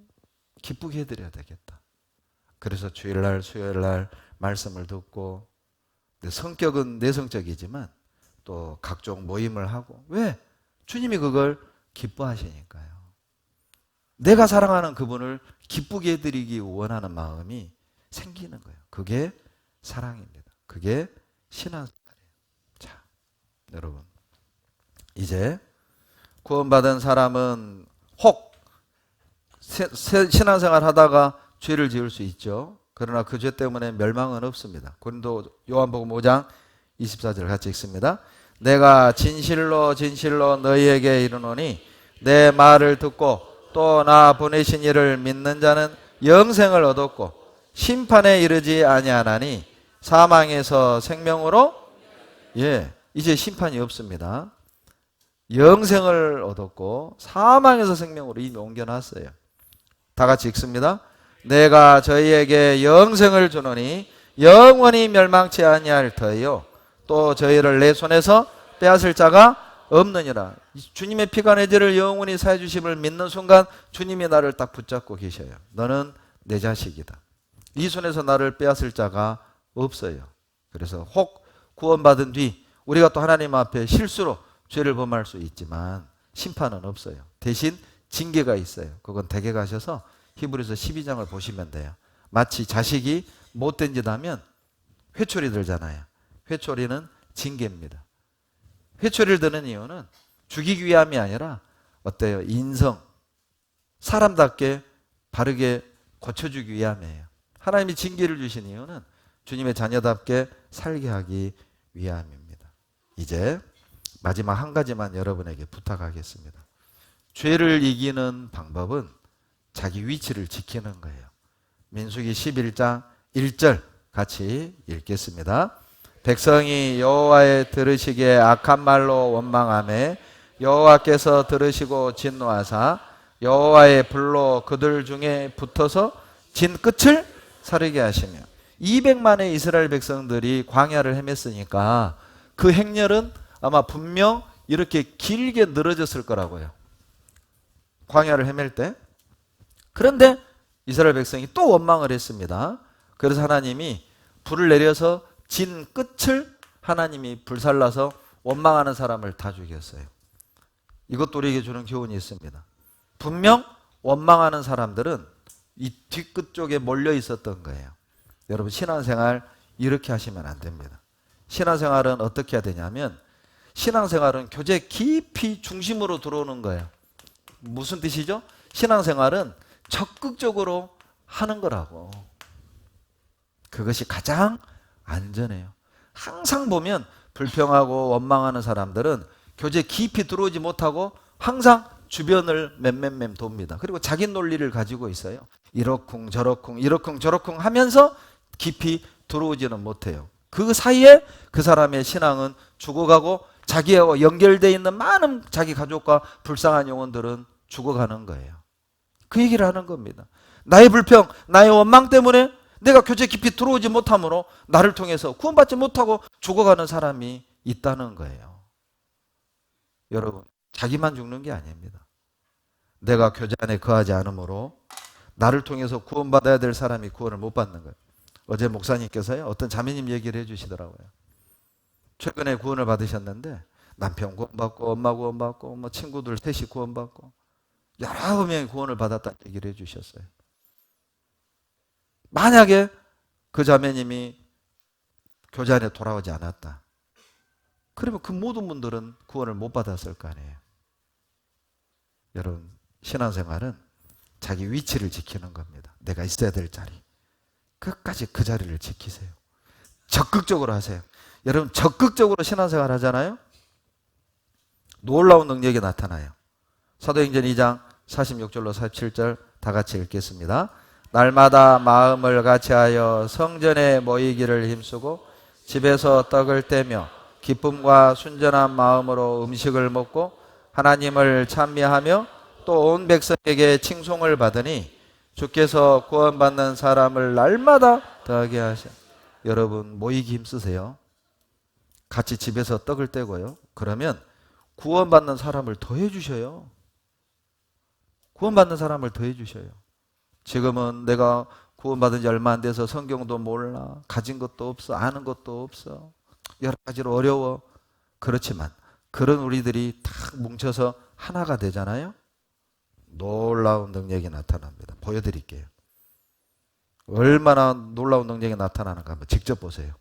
기쁘게 해드려야 되겠다. 그래서 주일날 수요일날 말씀을 듣고 내 성격은 내성적이지만 또 각종 모임을 하고 왜? 주님이 그걸 기뻐하시니까요. 내가 사랑하는 그분을 기쁘게 해드리기 원하는 마음이 생기는 거예요. 그게 사랑입니다. 그게 신앙생활이에요. 자, 여러분 이제 구원받은 사람은 혹 신앙생활 하다가 죄를 지을 수 있죠. 그러나 그 죄 때문에 멸망은 없습니다. 고린도 요한복음 5장 24절 같이 읽습니다. 내가 진실로 진실로 너희에게 이르노니 내 말을 듣고 또 나 보내신 이를 믿는 자는 영생을 얻었고 심판에 이르지 아니하나니 사망에서 생명으로 이제 심판이 없습니다. 영생을 얻었고 사망에서 생명으로 이미 옮겨놨어요. 다 같이 읽습니다. 내가 저희에게 영생을 주노니 영원히 멸망치 아니할 터이요 또 저희를 내 손에서 빼앗을 자가 없느니라. 주님의 피가 내 죄를 영원히 사해 주심을 믿는 순간 주님이 나를 딱 붙잡고 계셔요. 너는 내 자식이다. 이 손에서 나를 빼앗을 자가 없어요. 그래서 혹 구원받은 뒤 우리가 또 하나님 앞에 실수로 죄를 범할 수 있지만 심판은 없어요. 대신 징계가 있어요. 그건 댁에 가셔서 히브리서 12장을 보시면 돼요. 마치 자식이 못된 짓 하면 회초리 들잖아요. 회초리는 징계입니다. 회초리를 드는 이유는 죽이기 위함이 아니라 어때요? 인성, 사람답게 바르게 고쳐주기 위함이에요. 하나님이 징계를 주신 이유는 주님의 자녀답게 살게 하기 위함입니다. 이제 마지막 한 가지만 여러분에게 부탁하겠습니다. 죄를 이기는 방법은 자기 위치를 지키는 거예요. 민수기 11장 1절 같이 읽겠습니다. 백성이 여호와의 들으시기에 악한 말로 원망하매 여호와께서 들으시고 진노하사 여호와의 불로 그들 중에 붙어서 진 끝을 사르게 하시며 200만의 이스라엘 백성들이 광야를 헤맸으니까 그 행렬은 아마 분명 이렇게 길게 늘어졌을 거라고요. 광야를 헤맬 때. 그런데 이스라엘 백성이 또 원망을 했습니다. 그래서 하나님이 불을 내려서 진 끝을 하나님이 불살라서 원망하는 사람을 다 죽였어요. 이것도 우리에게 주는 교훈이 있습니다. 분명 원망하는 사람들은 이 뒤끝 쪽에 몰려 있었던 거예요. 여러분 신앙생활 이렇게 하시면 안 됩니다. 신앙생활은 어떻게 해야 되냐면 신앙생활은 교제 깊이 중심으로 들어오는 거예요. 무슨 뜻이죠? 신앙생활은 적극적으로 하는 거라고. 그것이 가장 안전해요. 항상 보면 불평하고 원망하는 사람들은 교제 깊이 들어오지 못하고 항상 주변을 맴맴맴 돕니다. 그리고 자기 논리를 가지고 있어요. 이러쿵 저러쿵 이러쿵 저러쿵 하면서 깊이 들어오지는 못해요. 그 사이에 그 사람의 신앙은 죽어가고 자기와 연결되어 있는 많은 자기 가족과 불쌍한 영혼들은 죽어가는 거예요. 그 얘기를 하는 겁니다. 나의 불평, 나의 원망 때문에 내가 교제 깊이 들어오지 못함으로 나를 통해서 구원받지 못하고 죽어가는 사람이 있다는 거예요. 여러분, 자기만 죽는 게 아닙니다. 내가 교제 안에 거하지 않으므로 나를 통해서 구원받아야 될 사람이 구원을 못 받는 거예요. 어제 목사님께서요, 어떤 자매님 얘기를 해주시더라고요. 최근에 구원을 받으셨는데 남편 구원받고 엄마 구원받고 뭐 친구들 셋이 구원받고 여러 명이 구원을 받았다는 얘기를 해주셨어요. 만약에 그 자매님이 교제 안에 돌아오지 않았다. 그러면 그 모든 분들은 구원을 못 받았을 거 아니에요. 여러분, 신앙생활은 자기 위치를 지키는 겁니다. 내가 있어야 될 자리. 끝까지 그 자리를 지키세요. 적극적으로 하세요. 여러분, 적극적으로 신앙생활 하잖아요. 놀라운 능력이 나타나요. 사도행전 2장 46절로 47절 다 같이 읽겠습니다. 날마다 마음을 같이하여 성전에 모이기를 힘쓰고 집에서 떡을 떼며 기쁨과 순전한 마음으로 음식을 먹고 하나님을 찬미하며 또 온 백성에게 칭송을 받으니 주께서 구원받는 사람을 날마다 더하게 하셔. 여러분, 모이기 힘쓰세요. 같이 집에서 떡을 떼고요. 그러면 구원받는 사람을 더해 주셔요. 구원받는 사람을 더해 주셔요. 지금은 내가 구원받은 지 얼마 안 돼서 성경도 몰라, 가진 것도 없어, 아는 것도 없어, 여러 가지로 어려워. 그렇지만 그런 우리들이 딱 뭉쳐서 하나가 되잖아요. 놀라운 능력이 나타납니다. 보여드릴게요. 얼마나 놀라운 능력이 나타나는가 한번 직접 보세요.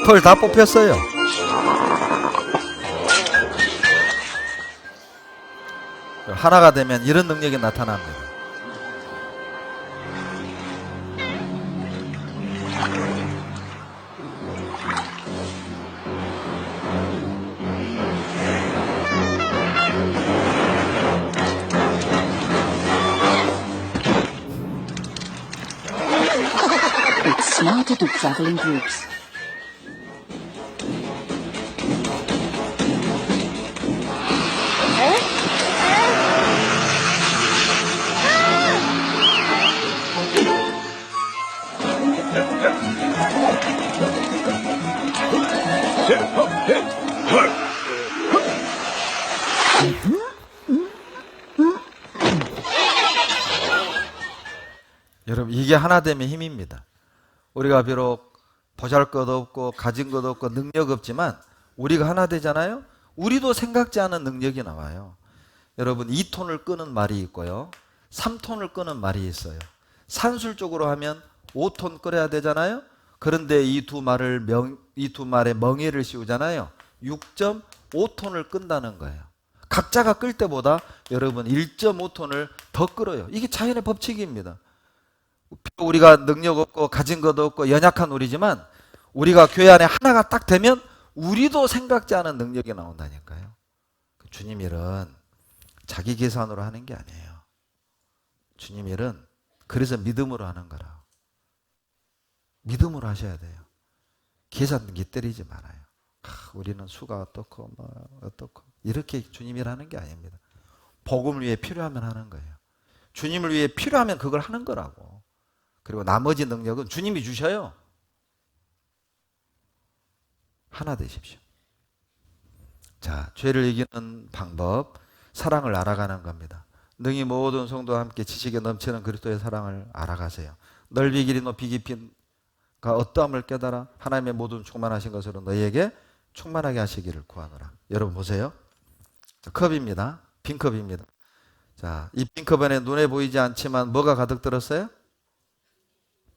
털 다 뽑혔어요. 하나가 되면 이런 능력이 나타납니다. It's smarter to travel in groups. 여러분, 이게 하나 되면 힘입니다. 우리가 비록 보잘것 없고 가진 것 없고 능력 없지만 우리가 하나 되잖아요. 우리도 생각지 않은 능력이 나와요. 여러분, 2톤을 끄는 말이 있고요, 3톤을 끄는 말이 있어요. 산술적으로 하면 5톤 끓여야 되잖아요. 그런데 이 두 말에 멍에를 씌우잖아요. 6.5톤을 끈다는 거예요. 각자가 끌 때보다 여러분 1.5톤을 더 끌어요. 이게 자연의 법칙입니다. 우리가 능력 없고 가진 것도 없고 연약한 우리지만 우리가 교회 안에 하나가 딱 되면 우리도 생각지 않은 능력이 나온다니까요. 주님 일은 자기 계산으로 하는 게 아니에요. 주님 일은 그래서 믿음으로 하는 거라. 믿음으로 하셔야 돼요. 계산기 때리지 말아요. 우리는 수가 어떻고 뭐 어떻고 이렇게 주님 일하는 게 아닙니다. 복음을 위해 필요하면 하는 거예요. 주님을 위해 필요하면 그걸 하는 거라고. 그리고 나머지 능력은 주님이 주셔요. 하나 되십시오. 자, 죄를 이기는 방법, 사랑을 알아가는 겁니다. 능히 모든 성도와 함께 지식에 넘치는 그리스도의 사랑을 알아가세요. 넓이 길이 높이 깊이가 어떠함을 깨달아 하나님의 모든 충만하신 것으로 너희에게 충만하게 하시기를 구하노라. 여러분 보세요. 자, 컵입니다. 빈 컵입니다. 자, 이 핑크번에 눈에 보이지 않지만 뭐가 가득 들었어요?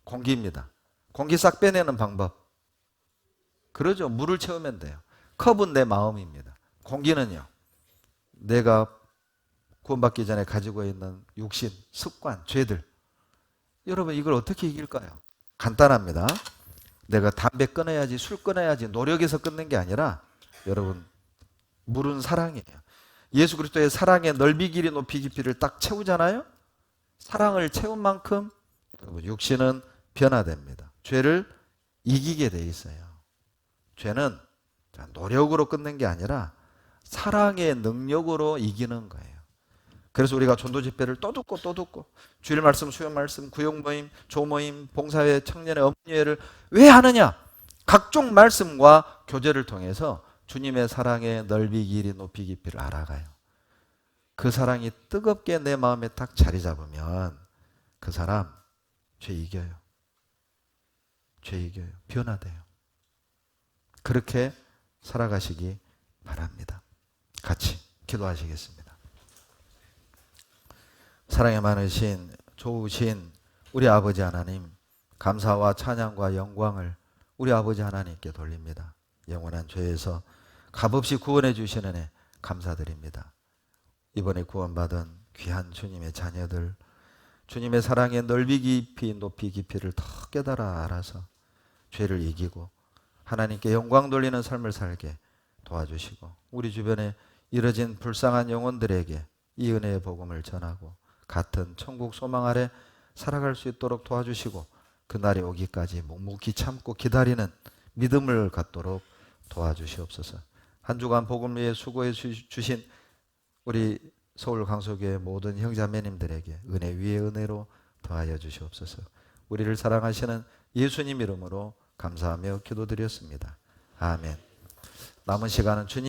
공기입니다. 공기 싹 빼내는 방법. 그러죠. 물을 채우면 돼요. 컵은 내 마음입니다. 공기는요. 내가 구원받기 전에 가지고 있는 육신, 습관, 죄들. 여러분 이걸 어떻게 이길까요? 간단합니다. 내가 담배 끊어야지, 술 끊어야지 노력해서 끊는 게 아니라 여러분 물은 사랑이에요. 예수 그리스도의 사랑의 넓이 길이 높이 깊이를 딱 채우잖아요. 사랑을 채운 만큼 여러분 육신은 변화됩니다. 죄를 이기게 돼 있어요. 죄는 노력으로 끊는 게 아니라 사랑의 능력으로 이기는 거예요. 그래서 우리가 전도 집회를 또 듣고 주일 말씀, 수요 말씀, 구역 모임, 조모임, 봉사회, 청년의 업무회를 왜 하느냐? 각종 말씀과 교제를 통해서 주님의 사랑의 넓이 길이 높이 깊이를 알아가요. 그 사랑이 뜨겁게 내 마음에 딱 자리 잡으면 그 사람 죄 이겨요. 죄 이겨요. 변화돼요. 그렇게 살아가시기 바랍니다. 같이 기도하시겠습니다. 사랑에 많으신 좋으신 우리 아버지 하나님, 감사와 찬양과 영광을 우리 아버지 하나님께 돌립니다. 영원한 죄에서 값없이 구원해 주시는 애 감사드립니다. 이번에 구원받은 귀한 주님의 자녀들, 주님의 사랑의 넓이 깊이 높이 깊이를 더 깨달아 알아서 죄를 이기고 하나님께 영광 돌리는 삶을 살게 도와주시고, 우리 주변에 이뤄진 불쌍한 영혼들에게 이 은혜의 복음을 전하고 같은 천국 소망 아래 살아갈 수 있도록 도와주시고, 그날이 오기까지 묵묵히 참고 기다리는 믿음을 갖도록 도와주시옵소서. 한 주간 복음 위에 수고해 주신 우리 서울 강서교회 모든 형제자매님들에게 은혜 위에 은혜로 더하여 주시옵소서. 우리를 사랑하시는 예수님 이름으로 감사하며 기도드렸습니다. 아멘. 남은 시간은 주님